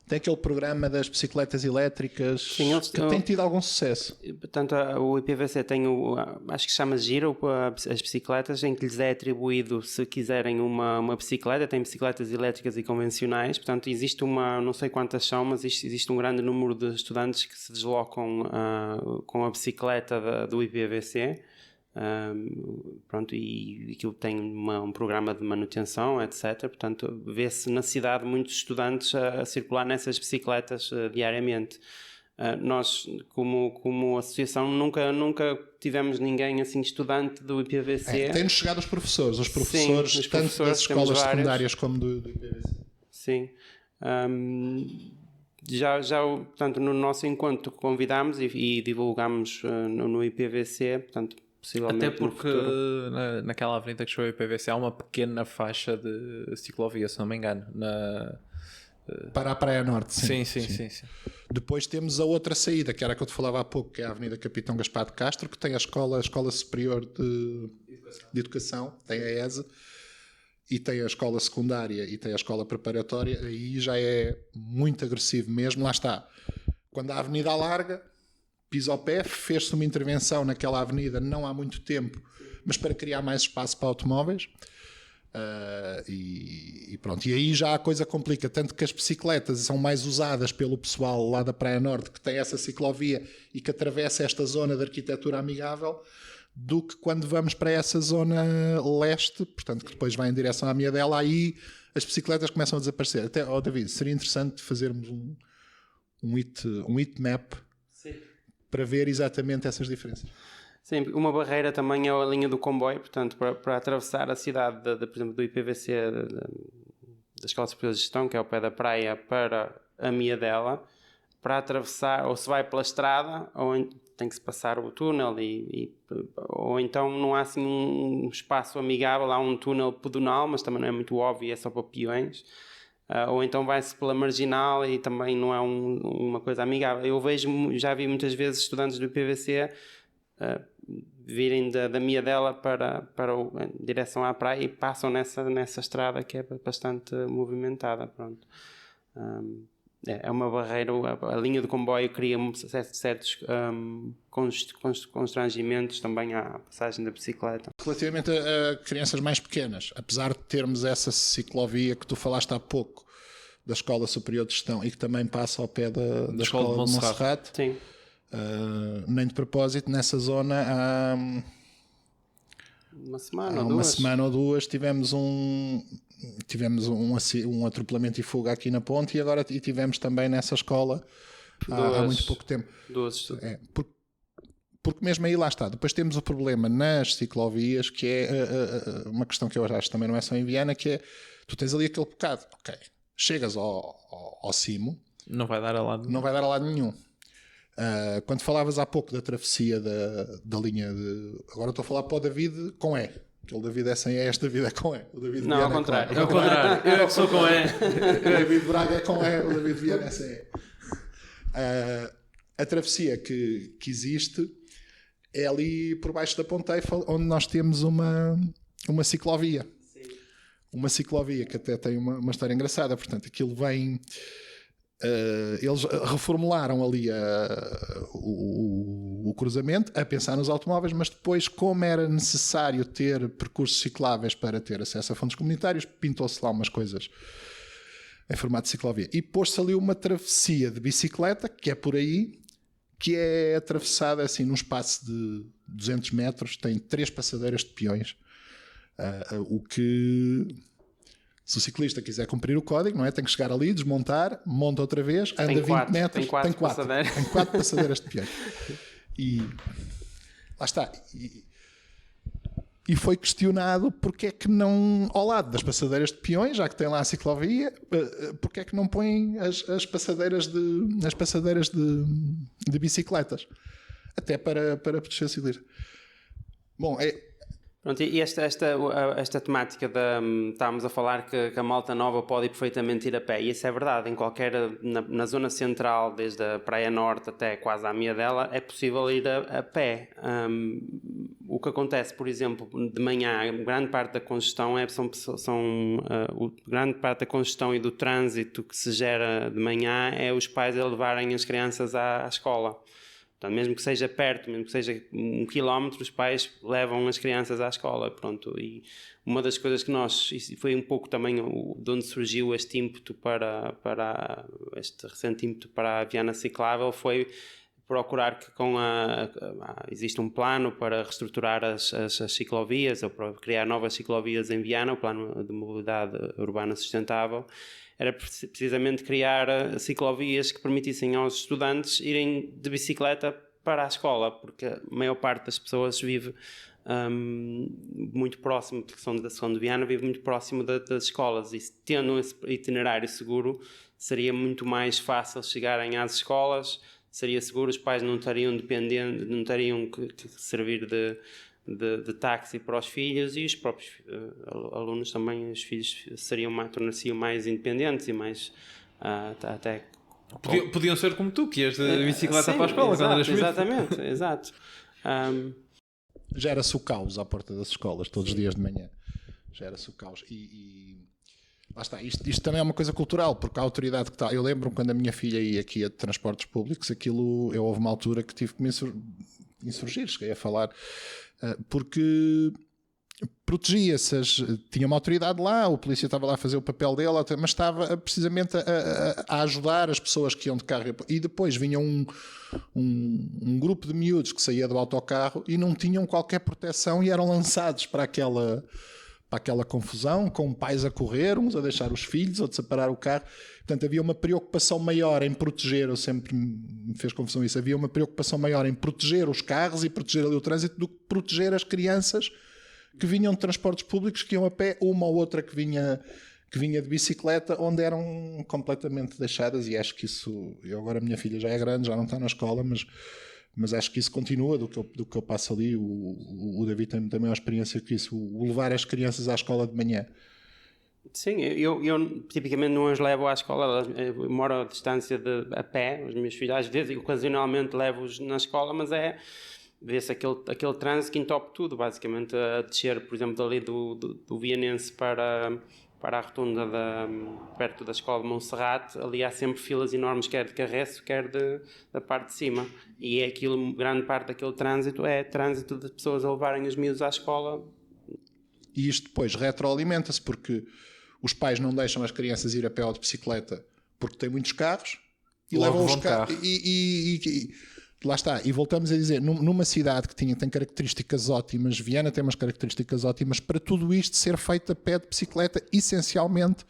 tem aquele programa das bicicletas elétricas. Sim, que tem tido algum sucesso. Portanto, o IPVC tem acho que se chama Giro, as bicicletas, em que lhes é atribuído, se quiserem, uma bicicleta. Tem bicicletas elétricas e convencionais. Portanto, existe não sei quantas são, mas existe um grande número de estudantes que se deslocam com a bicicleta do IPVC. Pronto, e aquilo tem um programa de manutenção, etc. Portanto, vê-se na cidade muitos estudantes a circular nessas bicicletas diariamente. Nós, como associação, nunca tivemos ninguém assim estudante do IPVC. Tem-nos chegado os professores, Sim, tanto das escolas secundárias como do IPVC. Sim. Portanto, no nosso encontro convidámos e divulgámos no IPVC, portanto, até porque naquela avenida que chegou a IPVC há uma pequena faixa de ciclovia, se não me engano, para a Praia Norte. Sim. Depois temos a outra saída, que era a que eu te falava há pouco, que é a Avenida Capitão Gaspar de Castro, que tem a Escola Superior de Educação, tem a ESE, e tem a escola secundária e tem a escola preparatória. Aí já é muito agressivo mesmo. Lá está, quando a avenida alarga, piso ao pé, fez-se uma intervenção naquela avenida não há muito tempo, mas para criar mais espaço para automóveis. E pronto, e aí já a coisa complica, tanto que as bicicletas são mais usadas pelo pessoal lá da Praia Norte, que tem essa ciclovia e que atravessa esta zona de arquitetura amigável, do que quando vamos para essa zona leste, portanto que depois vai em direção à Miadela, aí as bicicletas começam a desaparecer. Até, David, seria interessante fazermos um heat map. Sim. Para ver exatamente essas diferenças. Sim, uma barreira também é a linha do comboio, portanto, para atravessar a cidade, por exemplo, do IPVC, da Escola Superior de Gestão, que é ao pé da praia, para a Miadela, para atravessar, ou se vai pela estrada, ou tem que se passar o túnel, ou então não há assim um espaço amigável, há um túnel pedonal, mas também não é muito óbvio, é só para peões. Ou então vai-se pela marginal e também não é uma coisa amigável. Já vi muitas vezes estudantes do IPVC virem da Miadela em direção à praia e passam nessa estrada que é bastante movimentada. Pronto. é uma barreira, a linha do comboio cria certos constrangimentos também à passagem da bicicleta. Relativamente a crianças mais pequenas, apesar de termos essa ciclovia que tu falaste há pouco, da Escola Superior de Gestão, e que também passa ao pé da Escola de Monserrate, sim. Nem de propósito, nessa zona há uma semana ou duas tivemos um atropelamento e fuga aqui na ponte, e agora tivemos também nessa escola há muito pouco tempo. Porque mesmo aí lá está. Depois temos o problema nas ciclovias, que é uma questão que eu acho também não é só em Viana, que é, tu tens ali aquele bocado, ok, chegas ao cimo, não vai dar a lado nenhum. Quando falavas há pouco da travessia da linha de... Agora estou a falar para o David com E. Aquele David é sem E, este David é com E. O David não, ao contrário. É ao contrário. Eu é que sou com E. O David Braga é com E, o David Viana é sem E. A travessia que existe é ali por baixo da Ponte Eiffel, onde nós temos uma ciclovia. Sim. Uma ciclovia que até tem uma história engraçada. Portanto, aquilo vem... eles reformularam ali o cruzamento a pensar nos automóveis, mas depois, como era necessário ter percursos cicláveis para ter acesso a fundos comunitários, pintou-se lá umas coisas em formato de ciclovia e pôs-se ali uma travessia de bicicleta, que é por aí, que é atravessada assim num espaço de 200 metros, tem 3 passadeiras de peões, o que... Se o ciclista quiser cumprir o código, não é? Tem que chegar ali, desmontar, monta outra vez, anda 20 metros, tem 4 passadeiras de peões. E lá está. E foi questionado porque é que não, ao lado das passadeiras de peões, já que tem lá a ciclovia, porque é que não põem as passadeiras de bicicletas, até para proteger o ciclista. Bom, Pronto, e esta temática estávamos a falar que a malta nova pode ir perfeitamente ir a pé, e isso é verdade, na zona central, desde a Praia Norte até quase à Mia dela, é possível ir a pé. O que acontece, por exemplo, de manhã, grande parte da congestão grande parte da congestão e do trânsito que se gera de manhã é os pais a levarem as crianças à escola. Portanto, mesmo que seja perto, mesmo que seja 1 quilómetro, os pais levam as crianças à escola, pronto. E uma das coisas que isso foi um pouco também de onde surgiu este ímpeto este recente ímpeto para a Viana Ciclável, foi procurar que existe um plano para reestruturar as ciclovias, ou para criar novas ciclovias em Viana, o plano de mobilidade urbana sustentável. Era precisamente criar ciclovias que permitissem aos estudantes irem de bicicleta para a escola, porque a maior parte das pessoas vive muito próximo, porque são de Viana, vive muito próximo das escolas, e tendo esse itinerário seguro, seria muito mais fácil chegarem às escolas, seria seguro, os pais não estariam dependentes, não teriam que servir de táxi para os filhos, e os próprios alunos também, os filhos tornar-se-iam mais independentes e mais até... Podiam ser como tu, que ias de bicicleta para a escola quando eras miúdo. Exatamente, exato. Gera-se o caos à porta das escolas, todos os dias de manhã. Gera-se o caos. E lá está, isto também é uma coisa cultural, porque a autoridade que está... Eu lembro-me quando a minha filha ia aqui a transportes públicos, houve uma altura que tive que me insurgir, cheguei a falar... porque protegia-se, tinha uma autoridade lá, o polícia estava lá a fazer o papel dele, mas estava precisamente a ajudar as pessoas que iam de carro, e depois vinha um grupo de miúdos que saía do autocarro e não tinham qualquer proteção e eram lançados para aquela confusão, com pais a correr, uns a deixar os filhos, outros a parar o carro. Portanto, havia uma preocupação maior em proteger, eu sempre me fez confusão isso, havia uma preocupação maior em proteger os carros e proteger ali o trânsito do que proteger as crianças que vinham de transportes públicos, que iam a pé, uma ou outra que vinha de bicicleta, onde eram completamente deixadas. E acho que isso, agora a minha filha já é grande, já não está na escola, mas acho que isso continua do que eu passo ali. O David tem também uma experiência com isso, o levar as crianças à escola de manhã. Sim, eu tipicamente não as levo à escola, eu moro a distância a pé, os meus filhos às vezes ocasionalmente levo-os na escola, mas vê-se aquele trânsito que entope tudo, basicamente a descer, por exemplo, dali do Vianense para para a rotunda perto da escola de Monserrate, ali há sempre filas enormes, quer de carreço, quer da parte de cima. E é aquilo, grande parte daquele trânsito é trânsito de pessoas a levarem os miúdos à escola. E isto depois retroalimenta-se, porque os pais não deixam as crianças ir a pé ou de bicicleta porque têm muitos carros e Logo levam os vão de carro. carros. E lá está. E voltamos a dizer, numa cidade que tem características ótimas, Viana tem umas características ótimas, para tudo isto ser feito a pé de bicicleta, essencialmente,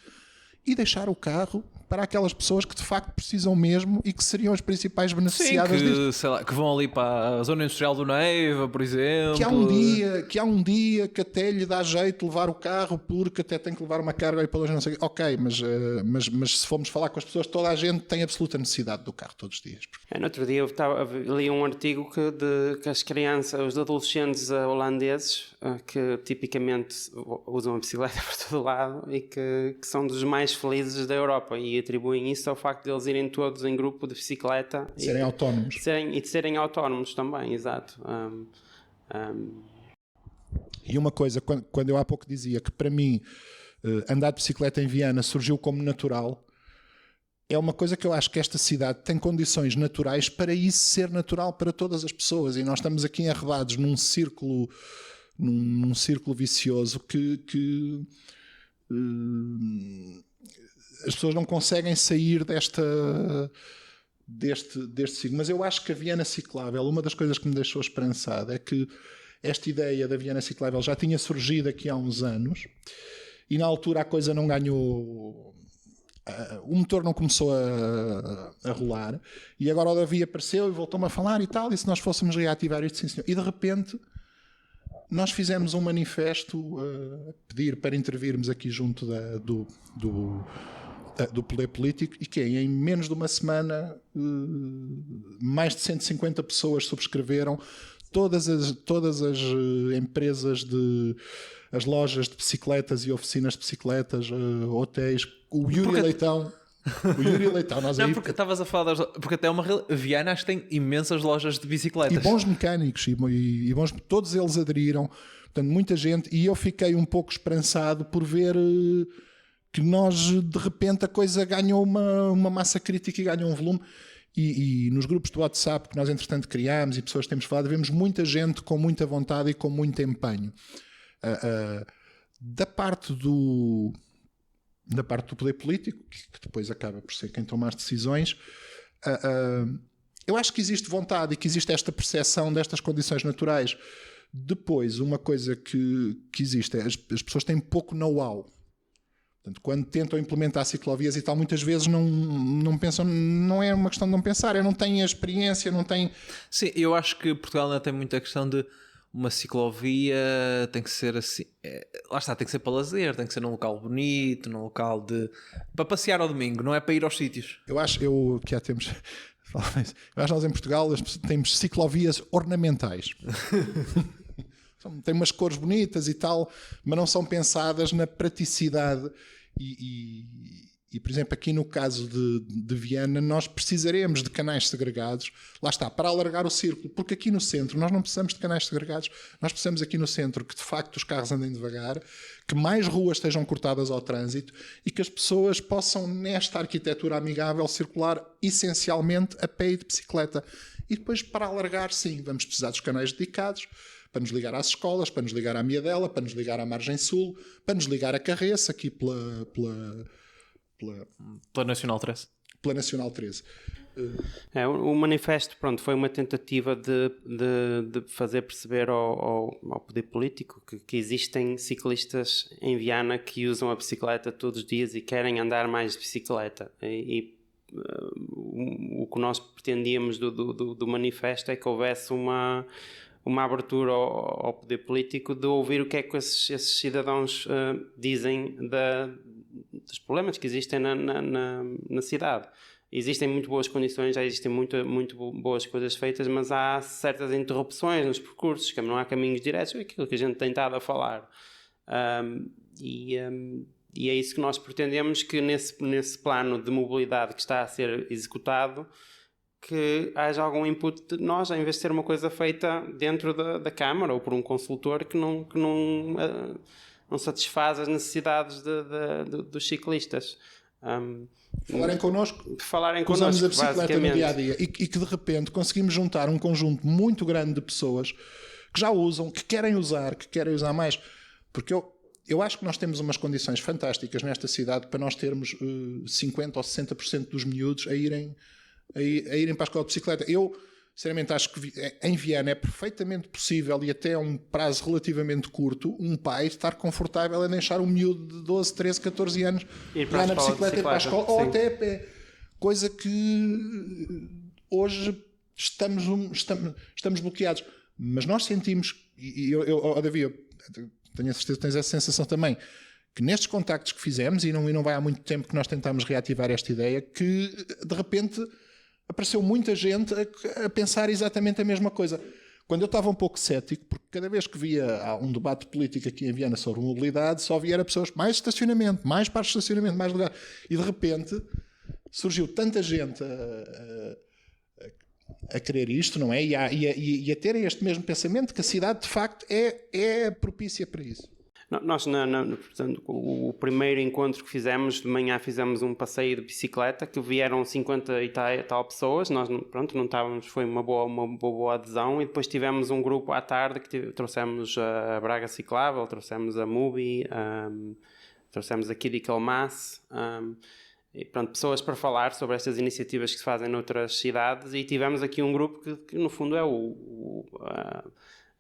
e deixar o carro para aquelas pessoas que de facto precisam mesmo e que seriam as principais beneficiadas disto. Sei lá, que vão ali para a zona industrial do Neiva, por exemplo. Que há um dia que até lhe dá jeito de levar o carro porque até tem que levar uma carga e para longe, não sei o quê. Ok, mas se formos falar com as pessoas, toda a gente tem absoluta necessidade do carro todos os dias. No outro dia eu li um artigo que as crianças, os adolescentes holandeses, que tipicamente usam a bicicleta por todo lado e que são dos mais felizes da Europa, e atribuem isso ao facto de eles irem todos em grupo de bicicleta. Serem autónomos. E de serem autónomos também, exato. E uma coisa, quando eu há pouco dizia que para mim andar de bicicleta em Viana surgiu como natural, é uma coisa que eu acho que esta cidade tem condições naturais para isso ser natural para todas as pessoas, e nós estamos aqui enredados num círculo vicioso que as pessoas não conseguem sair deste ciclo. Mas eu acho que a Viana Ciclável, uma das coisas que me deixou esperançado é que esta ideia da Viana Ciclável já tinha surgido aqui há uns anos, e na altura a coisa não ganhou, o motor não começou a rolar, e agora o Davi apareceu e voltou-me a falar e tal, e se nós fôssemos reativar isto, sim senhor. E de repente nós fizemos um manifesto a pedir para intervirmos aqui junto do poder político, e que em menos de uma semana mais de 150 pessoas subscreveram. Todas as empresas, as lojas de bicicletas e oficinas de bicicletas, hotéis, o Yuri Leitão, nós Não, aí... porque estavas a falar porque até Viana acho que tem imensas lojas de bicicletas. E bons mecânicos, e bons, todos eles aderiram, portanto, muita gente, e eu fiquei um pouco esperançado por ver que nós, de repente, a coisa ganhou uma massa crítica e ganhou um volume. E nos grupos de WhatsApp que nós, entretanto, criámos e pessoas que temos falado, vemos muita gente com muita vontade e com muito empenho. Da parte do poder político, que depois acaba por ser quem toma as decisões, eu acho que existe vontade e que existe esta percepção destas condições naturais. Depois, uma coisa que existe é as pessoas têm pouco know-how. Portanto, quando tentam implementar ciclovias e tal, muitas vezes não pensam, não é uma questão de não pensar, não têm a experiência, não têm... Sim, eu acho que Portugal ainda tem muita questão de uma ciclovia, tem que ser assim, lá está, tem que ser para lazer, tem que ser num local bonito, num local para passear ao domingo, não é para ir aos sítios. Eu acho que há tempos... Eu acho que nós em Portugal temos ciclovias ornamentais. Tem umas cores bonitas e tal, mas não são pensadas na praticidade. E, por exemplo, aqui no caso de Viana, nós precisaremos de canais segregados, lá está, para alargar o círculo, porque aqui no centro nós não precisamos de canais segregados, nós precisamos aqui no centro que de facto os carros andem devagar, que mais ruas estejam cortadas ao trânsito e que as pessoas possam, nesta arquitetura amigável, circular essencialmente a pé e de bicicleta. E depois, para alargar, sim, vamos precisar dos canais dedicados, para nos ligar às escolas, para nos ligar à Miadela, para nos ligar à Margem Sul, para nos ligar a Carreça, aqui pela Nacional 13. Pela Nacional 13. O manifesto, pronto, foi uma tentativa de fazer perceber ao poder político que existem ciclistas em Viana que usam a bicicleta todos os dias e querem andar mais de bicicleta. O que nós pretendíamos do manifesto é que houvesse uma abertura ao poder político de ouvir o que é que esses cidadãos dizem dos problemas que existem na cidade. Existem muito boas condições, já existem muito boas coisas feitas, mas há certas interrupções nos percursos, que não há caminhos diretos, é aquilo que a gente tem estado a falar. E é isso que nós pretendemos, que nesse plano de mobilidade que está a ser executado, que haja algum input de nós, em vez de ser uma coisa feita dentro da Câmara ou por um consultor que não satisfaz as necessidades dos ciclistas. Falarem connosco, que usamos a bicicleta no dia-a-dia e que de repente conseguimos juntar um conjunto muito grande de pessoas que já usam, que querem usar mais, porque eu acho que nós temos umas condições fantásticas nesta cidade para nós termos 50% ou 60% dos miúdos a irem para a escola de bicicleta. Eu, sinceramente, acho que em Viana é perfeitamente possível e até a um prazo relativamente curto um pai estar confortável em deixar um miúdo de 12, 13, 14 anos lá na bicicleta e para a escola, ou até a pé. Coisa que hoje estamos bloqueados. Mas nós sentimos, e Davi, eu tenho a certeza que tens essa sensação também, que nestes contactos que fizemos, e não vai há muito tempo que nós tentámos reativar esta ideia, que de repente apareceu muita gente a pensar exatamente a mesma coisa. Quando eu estava um pouco cético, porque cada vez que via um debate político aqui em Viana sobre mobilidade, só via pessoas, mais estacionamento, mais parques de estacionamento, mais lugar. E de repente surgiu tanta gente a querer isto, não é? E a terem este mesmo pensamento, que a cidade de facto é propícia para isso. Nós, portanto, o primeiro encontro que fizemos, de manhã fizemos um passeio de bicicleta, que vieram 50 e tal pessoas, nós não estávamos, foi uma boa adesão, e depois tivemos um grupo à tarde que trouxemos a Braga Ciclável, trouxemos a Mubi, trouxemos a Kidical Mass, e pronto, pessoas para falar sobre estas iniciativas que se fazem noutras cidades, e tivemos aqui um grupo que no fundo é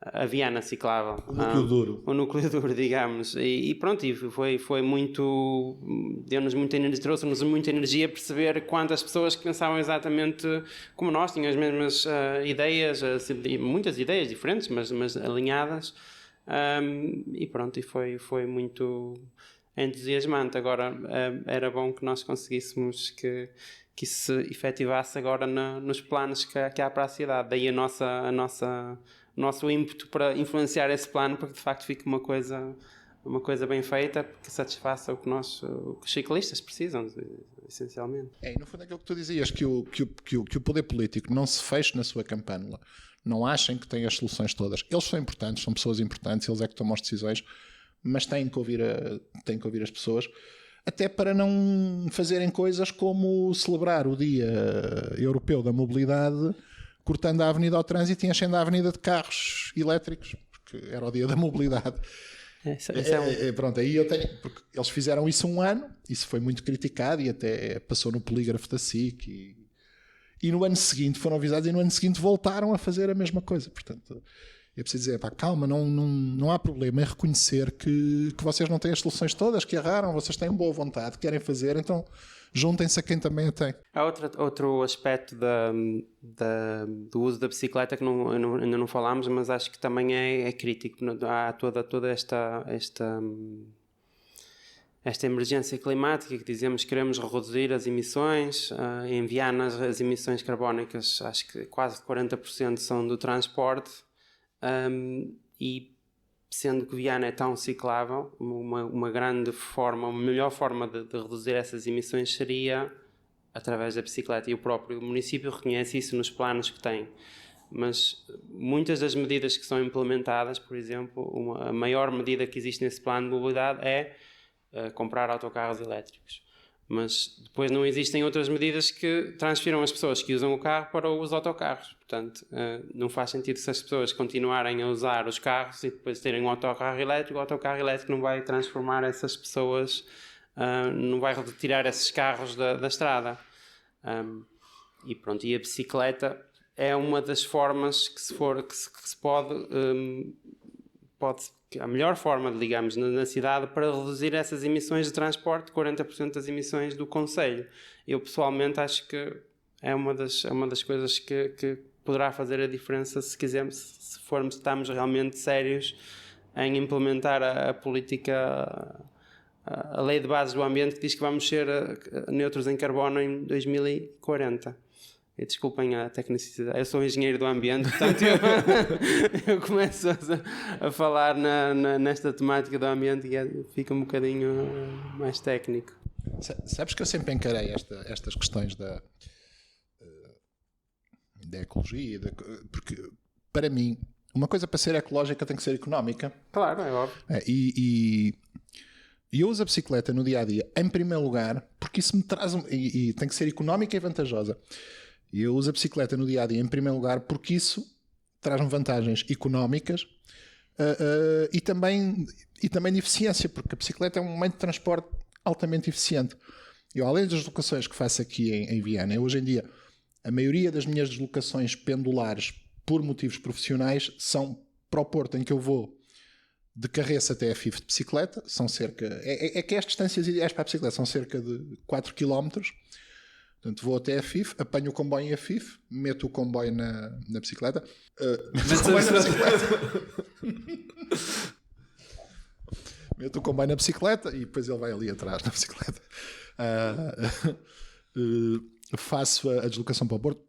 a Viana Ciclável. O núcleo duro, digamos. E pronto, e foi muito... Deu-nos muita energia, trouxe-nos muita energia perceber quantas pessoas que pensavam exatamente como nós, tinham as mesmas ideias, muitas ideias diferentes, mas alinhadas. E pronto, e foi muito entusiasmante. Agora, era bom que nós conseguíssemos que isso se efetivasse agora nos planos que há para a cidade. Daí o nosso ímpeto para influenciar esse plano, para que de facto fique uma coisa bem feita, que satisfaça o que os ciclistas precisam, essencialmente. E no fundo é aquilo que tu dizias, que o poder político não se feche na sua campânula, não achem que têm as soluções todas. Eles são importantes, são pessoas importantes, eles é que tomam as decisões, mas têm que ouvir as pessoas, até para não fazerem coisas como celebrar o Dia Europeu da Mobilidade, cortando a avenida ao trânsito e enchendo a avenida de carros elétricos, porque era o dia da mobilidade. Pronto, aí eu tenho, porque eles fizeram isso um ano, isso foi muito criticado e até passou no polígrafo da SIC e no ano seguinte foram avisados e no ano seguinte voltaram a fazer a mesma coisa. Portanto, é preciso dizer, calma, não há problema em reconhecer que vocês não têm as soluções todas, que erraram, vocês têm boa vontade, querem fazer, então juntem-se a quem também a tem. Há outro aspecto do uso da bicicleta que ainda não falámos, mas acho que também é crítico. Há toda esta emergência climática que dizemos que queremos reduzir as emissões. Em Viana as emissões carbónicas acho que quase 40% são do transporte, e sendo que Viana é tão ciclável, uma melhor forma de reduzir essas emissões seria através da bicicleta, e o próprio município reconhece isso nos planos que tem. Mas muitas das medidas que são implementadas, por exemplo, a maior medida que existe nesse plano de mobilidade é comprar autocarros elétricos. Mas depois não existem outras medidas que transfiram as pessoas que usam o carro para os autocarros. Portanto, não faz sentido se as pessoas continuarem a usar os carros e depois terem um autocarro elétrico. O autocarro elétrico não vai transformar essas pessoas, não vai retirar esses carros da estrada. E pronto, e a bicicleta é uma das formas que se pode a melhor forma, digamos, na cidade para reduzir essas emissões de transporte, 40% das emissões do concelho. Eu pessoalmente acho que é uma das coisas que poderá fazer a diferença se estamos realmente sérios em implementar a política, a lei de bases do ambiente, que diz que vamos ser neutros em carbono em 2040. E desculpem a tecnicidade, eu sou engenheiro do ambiente, portanto eu começo a falar nesta temática do ambiente e fica um bocadinho mais técnico. Sabes que eu sempre encarei estas questões da ecologia, porque para mim uma coisa para ser ecológica tem que ser económica. Claro, é óbvio. E eu uso a bicicleta no dia a dia, em primeiro lugar, porque isso me traz. E tem que ser económica e vantajosa. E eu uso a bicicleta no dia a dia, em primeiro lugar, porque isso traz-me vantagens económicas e também de eficiência, porque a bicicleta é um meio de transporte altamente eficiente. Eu, além das deslocações que faço aqui em Viana, hoje em dia, a maioria das minhas deslocações pendulares por motivos profissionais são para o Porto, em que eu vou de Carreça até a FIF de bicicleta, são cerca... É que as distâncias ideais para a bicicleta são cerca de 4 km. Portanto, vou até a FIF, apanho o comboio em a FIF, meto o comboio na bicicleta. Meto o comboio na bicicleta e depois ele vai ali atrás na bicicleta. Faço a deslocação para o Porto.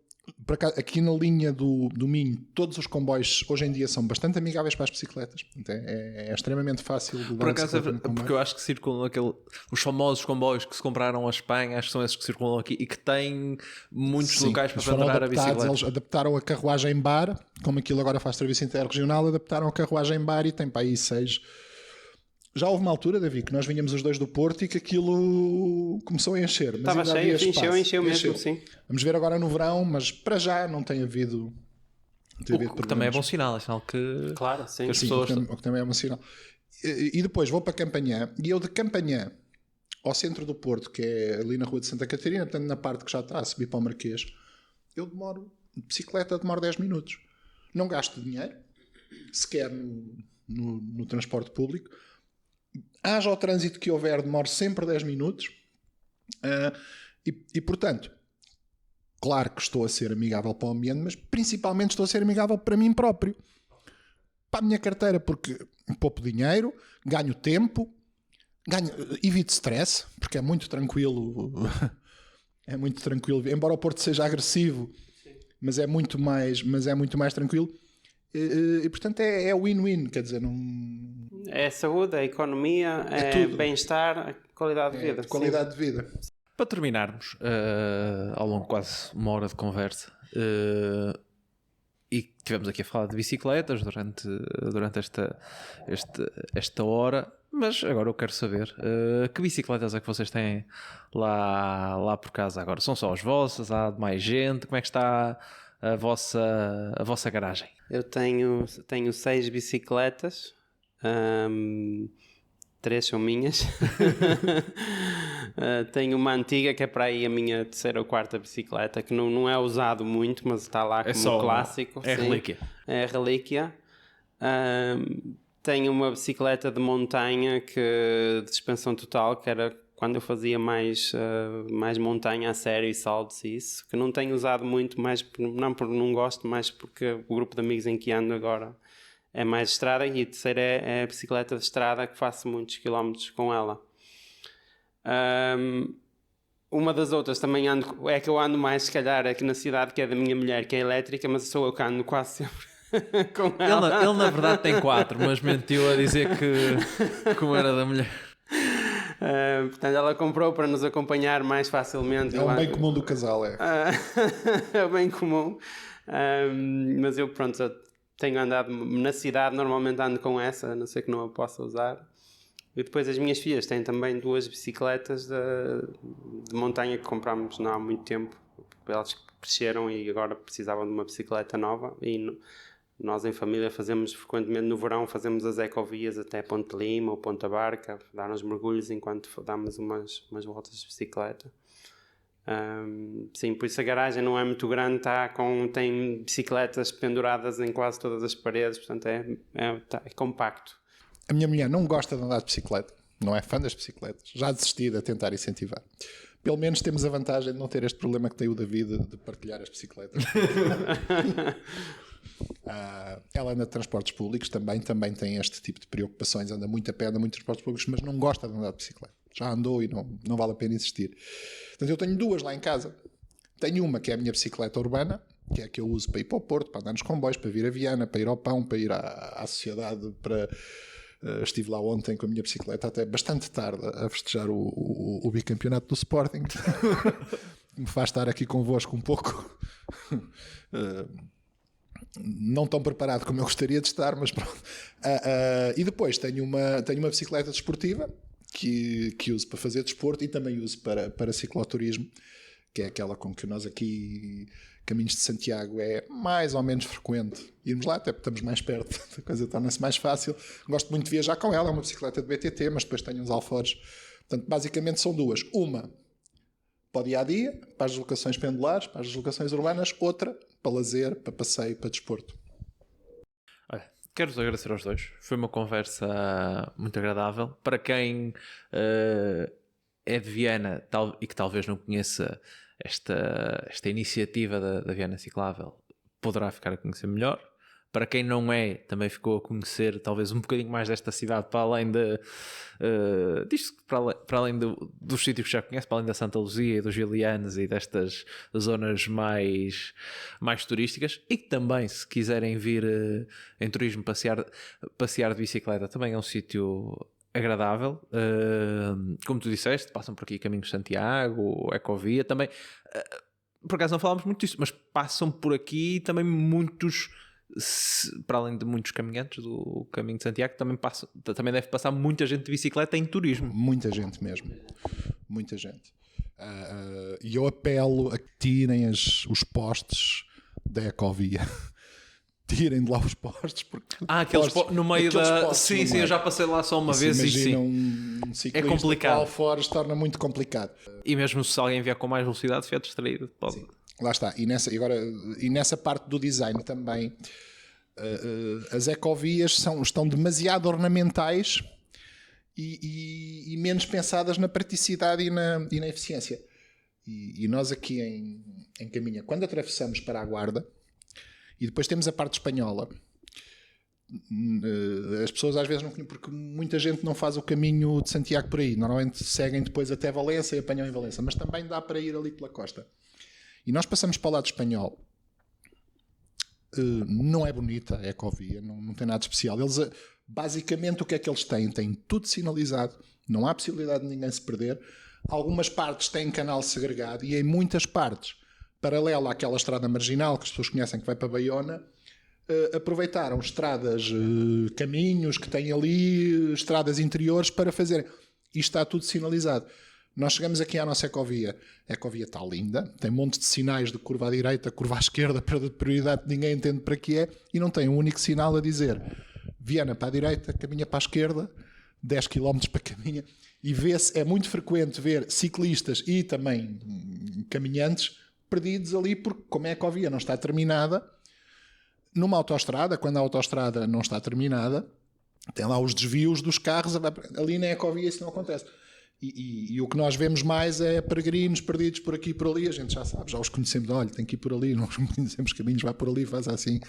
Aqui na linha do Minho, todos os comboios hoje em dia são bastante amigáveis para as bicicletas. É extremamente fácil de Por acaso, porque eu acho que circulam os famosos comboios que se compraram a Espanha, acho que são esses que circulam aqui e que têm muitos locais para pendurar a bicicleta. Eles adaptaram a carruagem bar, como aquilo agora faz serviço interregional, adaptaram a carruagem bar e tem para aí 6. Já houve uma altura, Davi, que nós vinhamos os dois do Porto e que aquilo começou a encher. Mas estava cheio, encheu mesmo, sim. Vamos ver agora no verão, mas para já não tem havido. O que também é bom sinal, é sinal que, claro, sim. que as sim, pessoas. O que também é bom sinal. E depois vou para Campanhã, e eu de Campanhã ao centro do Porto, que é ali na Rua de Santa Catarina, portanto na parte que já está a subir para o Marquês, eu demoro, de bicicleta demoro 10 minutos. Não gasto dinheiro, sequer no transporte público. Haja o trânsito que houver, demora sempre 10 minutos. E, portanto, claro que estou a ser amigável para o ambiente, mas principalmente estou a ser amigável para mim próprio. Para a minha carteira, porque poupo dinheiro, ganho tempo, evito stress, porque é muito tranquilo. É muito tranquilo. Embora o Porto seja agressivo, mas é muito mais tranquilo. E portanto é win-win, quer dizer, não... É saúde, é economia, é bem-estar, é qualidade de vida. Qualidade de vida. Para terminarmos, ao longo de quase uma hora de conversa, e estivemos aqui a falar de bicicletas durante esta hora, mas agora eu quero saber que bicicletas é que vocês têm lá por casa agora? São só as vossas? Há mais gente? Como é que está a vossa garagem? Eu tenho 6 bicicletas, 3 são minhas. Tenho uma antiga que é para aí a minha 3ª ou 4ª bicicleta, que não é usado muito, mas está lá como clássico. É relíquia. É relíquia. Tenho uma bicicleta de montanha de suspensão total, que era quando eu fazia mais montanha a sério e saltos e isso, que não tenho usado muito, não porque não gosto, mas porque o grupo de amigos em que ando agora é mais estrada, e a terceira é a bicicleta de estrada, que faço muitos quilómetros com ela. Uma das outras também é que eu ando mais, se calhar, aqui na cidade, que é da minha mulher, que é elétrica, mas sou eu que ando quase sempre com ela. Ele na verdade tem 4, mas mentiu a dizer que como era da mulher. Portanto, ela comprou para nos acompanhar mais facilmente. É um bem comum do casal, é. É bem comum. Mas eu, pronto, tenho andado na cidade, normalmente ando com essa, a não ser que não a possa usar. E depois as minhas filhas têm também 2 bicicletas de montanha que comprámos não há muito tempo. Elas cresceram e agora precisavam de uma bicicleta nova. E nós em família fazemos frequentemente no verão, fazemos as ecovias até Ponte Lima ou Ponta Barca, dar uns mergulhos enquanto damos umas voltas de bicicleta. Sim, por isso a garagem não é muito grande, tem bicicletas penduradas em quase todas as paredes, portanto é compacto. A minha mulher não gosta de andar de bicicleta, não é fã das bicicletas, já desisti de tentar incentivar. Pelo menos temos a vantagem de não ter este problema que tem o David de partilhar as bicicletas. Ela anda de transportes públicos, também tem este tipo de preocupações, anda muito a pé, anda muito de transportes públicos, mas não gosta de andar de bicicleta. Já andou e não vale a pena insistir. Portanto, eu tenho 2 lá em casa. Tenho uma que é a minha bicicleta urbana, que é a que eu uso para ir para o Porto, para andar nos comboios, para vir a Viana, para ir ao Pão, para ir à sociedade, estive lá ontem com a minha bicicleta até bastante tarde a festejar o bicampeonato do Sporting. Me faz estar aqui convosco um pouco não tão preparado como eu gostaria de estar, mas pronto. E depois tenho uma bicicleta desportiva que uso para fazer desporto e também uso para cicloturismo, que é aquela com que nós aqui, Caminhos de Santiago, é mais ou menos frequente irmos lá, até porque estamos mais perto, a coisa torna-se mais fácil. Gosto muito de viajar com ela, é uma bicicleta de BTT, mas depois tenho uns alforjes. Portanto, basicamente são duas. Uma para o dia-a-dia, para as deslocações pendulares, para as deslocações urbanas. Outra para lazer, para passeio, para desporto. Olha, quero-vos agradecer aos dois. Foi uma conversa muito agradável. Para quem é de Viana e que talvez não conheça esta iniciativa da Viana Ciclável, poderá ficar a conhecer melhor. Para quem não é, também ficou a conhecer talvez um bocadinho mais desta cidade, para além para além dos sítios que já conhece, para além da Santa Luzia e dos Gilianos e destas zonas mais turísticas. E que também, se quiserem vir em turismo passear de bicicleta, também é um sítio agradável. Como tu disseste, passam por aqui Caminhos de Santiago, Ecovia também. Por acaso não falámos muito disso, mas passam por aqui também muitos, para além de muitos caminhantes do Caminho de Santiago, também deve passar muita gente de bicicleta em turismo. Muita gente mesmo, muita gente. E eu apelo a que tirem os postes da Ecovia. Tirem de lá os postes, porque aqueles no meio da... Sim, eu já passei lá só uma vez e sim. Um ciclista é complicado. Lá fora torna muito complicado. E mesmo se alguém vier com mais velocidade, se vier distraído, pode... Sim. Lá está. E nessa parte do design também, as ecovias estão demasiado ornamentais e menos pensadas na praticidade e na eficiência. E nós aqui em Caminha, quando atravessamos para a Guarda, e depois temos a parte espanhola, as pessoas às vezes não conhecem, porque muita gente não faz o caminho de Santiago por aí. Normalmente seguem depois até Valença e apanham em Valença, mas também dá para ir ali pela costa. E nós passamos para o lado espanhol. Não é bonita a ecovia, não tem nada de especial. Eles, basicamente, o que é que eles têm? Têm tudo sinalizado, não há possibilidade de ninguém se perder. Algumas partes têm canal segregado e em muitas partes, paralelo àquela estrada marginal que as pessoas conhecem que vai para Baiona, aproveitaram estradas, caminhos que têm ali, estradas interiores para fazerem. Isto está tudo sinalizado. Nós chegamos aqui à nossa ecovia. A ecovia está linda, tem um monte de sinais de curva à direita, curva à esquerda, perda de prioridade, ninguém entende para que é, e não tem um único sinal a dizer Viana para a direita, caminha para a esquerda, 10 km para caminha, e vê-se, é muito frequente ver ciclistas e também caminhantes perdidos ali, porque como a ecovia não está terminada, numa autoestrada, quando a autoestrada não está terminada, tem lá os desvios dos carros, ali na ecovia isso não acontece. E o que nós vemos mais é peregrinos perdidos por aqui e por ali. A gente já sabe, já os conhecemos. Olha, tem que ir por ali, nós conhecemos caminhos, vai por ali, faz assim,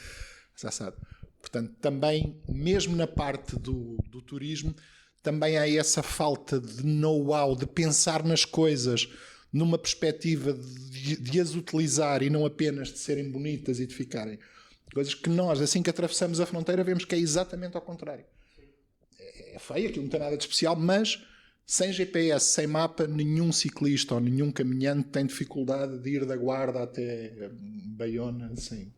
já sabe. Portanto, também, mesmo na parte do turismo, também há essa falta de know-how, de pensar nas coisas numa perspectiva de as utilizar e não apenas de serem bonitas e de ficarem. Coisas que nós, assim que atravessamos a fronteira, vemos que é exatamente ao contrário. É feio, aquilo não tem nada de especial, mas sem GPS, sem mapa, nenhum ciclista ou nenhum caminhante tem dificuldade de ir da Guarda até Baiona. Assim.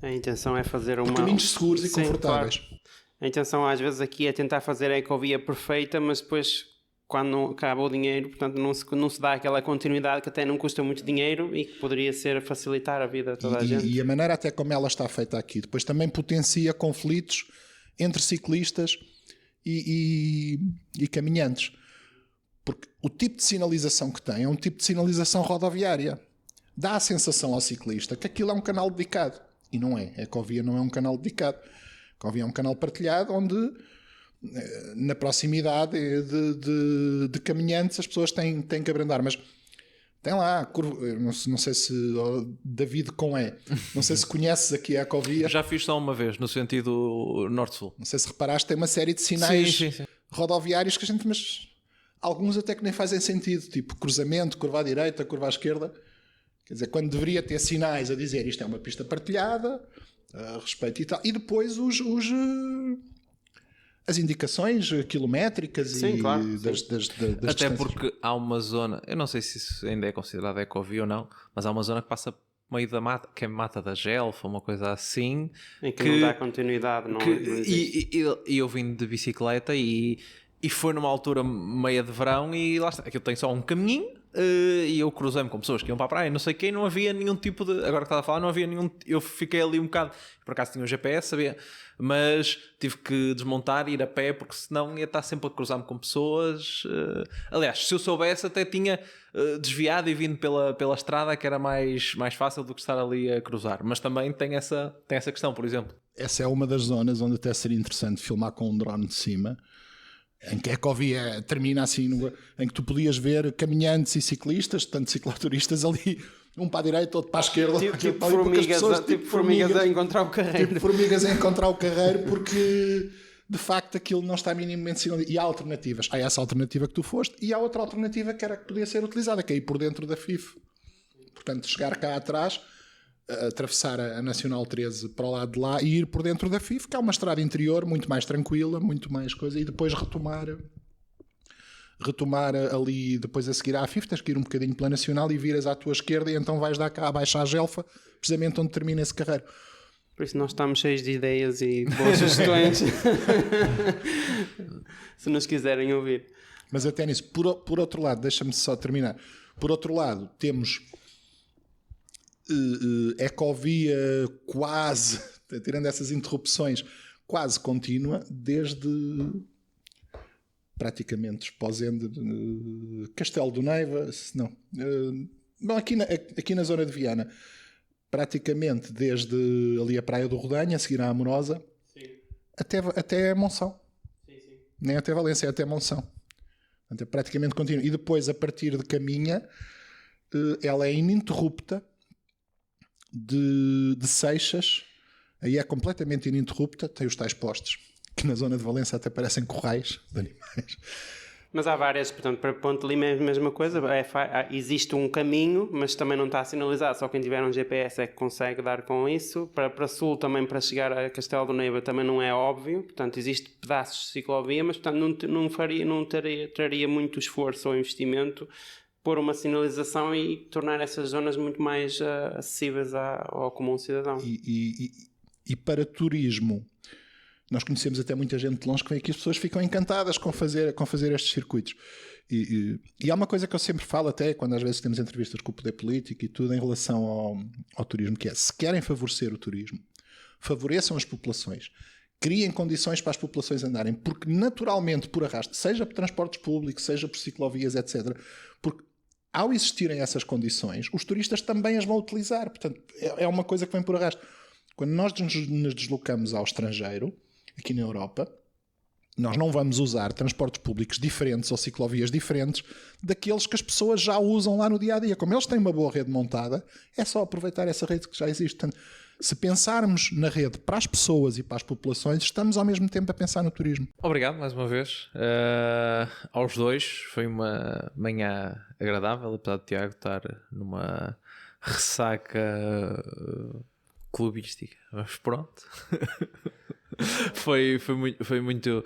A intenção é fazer uma... caminhos seguros e confortáveis. Claro. A intenção às vezes aqui é tentar fazer a ecovia perfeita, mas depois quando acaba o dinheiro, portanto não se dá aquela continuidade que até não custa muito dinheiro e que poderia ser facilitar a vida de toda a gente. E a maneira até como ela está feita aqui, depois também potencia conflitos entre ciclistas e caminhantes. Porque o tipo de sinalização que tem é um tipo de sinalização rodoviária. Dá a sensação ao ciclista que aquilo é um canal dedicado. E não é. A ecovia não é um canal dedicado. A ecovia é um canal partilhado onde, na proximidade de caminhantes, as pessoas têm que abrandar. Mas tem lá, não sei se David não sei se conheces aqui a ecovia. Já fiz só uma vez, no sentido norte-sul. Não sei se reparaste, tem uma série de sinais sim. rodoviários que a gente... Mas alguns até que nem fazem sentido, tipo cruzamento, curva à direita, curva à esquerda. Quer dizer, quando deveria ter sinais a dizer isto é uma pista partilhada, a respeito e tal. E depois as indicações quilométricas. Sim, e claro, das até porque há uma zona, eu não sei se isso ainda é considerado ecovia ou não, mas há uma zona que passa meio da mata, que é Mata da Gelfa, uma coisa assim. Em que não dá continuidade, não e eu vim de bicicleta e foi numa altura meia de verão e lá está, aquilo tem só um caminhinho e eu cruzei-me com pessoas que iam para a praia, não sei quem, não havia nenhum tipo de... Agora que estava a falar, não havia nenhum... Eu fiquei ali um bocado... Por acaso tinha um GPS, sabia... Mas tive que desmontar e ir a pé, porque senão ia estar sempre a cruzar-me com pessoas. Aliás, se eu soubesse, até tinha desviado e vindo pela estrada, que era mais fácil do que estar ali a cruzar. Mas também tem essa questão, por exemplo. Essa é uma das zonas onde até seria interessante filmar com um drone de cima, em que a ecovia termina assim, em que tu podias ver caminhantes e ciclistas, tanto cicloturistas ali, um para a direita, outro para a esquerda. Tipo formigas a encontrar o carreiro. Tipo formigas a encontrar o carreiro, porque de facto aquilo não está minimamente sinalizado. E há alternativas. Há essa alternativa que tu foste e há outra alternativa que era que podia ser utilizada, que é ir por dentro da FIF. Portanto, chegar cá atrás, atravessar a Nacional 13 para o lado de lá e ir por dentro da FIF, que é uma estrada interior muito mais tranquila, muito mais coisa, e depois retomar ali, depois a seguir à FIF, tens que ir um bocadinho pela Nacional e viras à tua esquerda e então vais dar cá abaixo à Gelfa, precisamente onde termina esse carreiro. Por isso nós estamos cheios de ideias e boas sugestões se nos quiserem ouvir. Mas até nisso, por outro lado, deixa-me só terminar, por outro lado temos ecovia quase, tirando essas interrupções, quase contínua desde praticamente Esposende, Castelo do Neiva, não, aqui na zona de Viana, praticamente desde ali a Praia do Rodanho, a seguir à Amorosa, até Monção. Sim. Nem até Valência, até Monção. Portanto, é praticamente contínuo. E depois, a partir de Caminha, ela é ininterrupta de Seixas, aí é completamente ininterrupta, tem os tais postes, que na zona de Valença até parecem corrais de animais. Mas há várias, portanto, para Ponte Lima é a mesma coisa, existe um caminho, mas também não está sinalizado, só quem tiver um GPS é que consegue dar com isso. Para Sul também, para chegar a Castelo do Neiva também não é óbvio, portanto existem pedaços de ciclovia, mas portanto não traria muito esforço ou investimento pôr uma sinalização e tornar essas zonas muito mais acessíveis ao comum cidadão. E para turismo, nós conhecemos até muita gente de longe que vem aqui, as pessoas ficam encantadas com fazer estes circuitos. E há uma coisa que eu sempre falo, até quando às vezes temos entrevistas com o poder político e tudo em relação ao turismo, que é, se querem favorecer o turismo, favoreçam as populações, criem condições para as populações andarem, porque naturalmente, por arrasto, seja por transportes públicos, seja por ciclovias, etc., porque ao existirem essas condições, os turistas também as vão utilizar. Portanto, é uma coisa que vem por arrasto. Quando nós nos deslocamos ao estrangeiro, aqui na Europa, nós não vamos usar transportes públicos diferentes ou ciclovias diferentes daqueles que as pessoas já usam lá no dia-a-dia. Como eles têm uma boa rede montada, é só aproveitar essa rede que já existe. Portanto, se pensarmos na rede para as pessoas e para as populações, estamos ao mesmo tempo a pensar no turismo. Obrigado mais uma vez aos dois. Foi uma manhã agradável, apesar de Tiago estar numa ressaca clubística. Mas pronto. Foi muito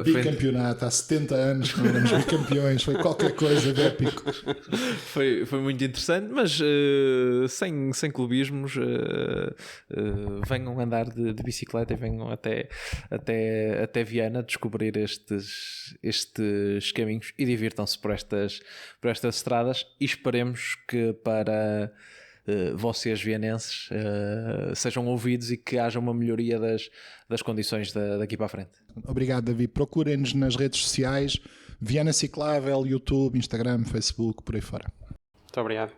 bicampeonato, há 70 anos que não éramos bicampeões, foi qualquer coisa de épico. Foi muito interessante, mas sem clubismos, venham andar de bicicleta e venham até Viana descobrir estes caminhos e divirtam-se por estas estradas, e esperemos que para vocês vianenses sejam ouvidos e que haja uma melhoria das condições daqui para a frente. Obrigado, David. Procurem-nos nas redes sociais, Viana Ciclável, YouTube, Instagram, Facebook, por aí fora. Muito obrigado.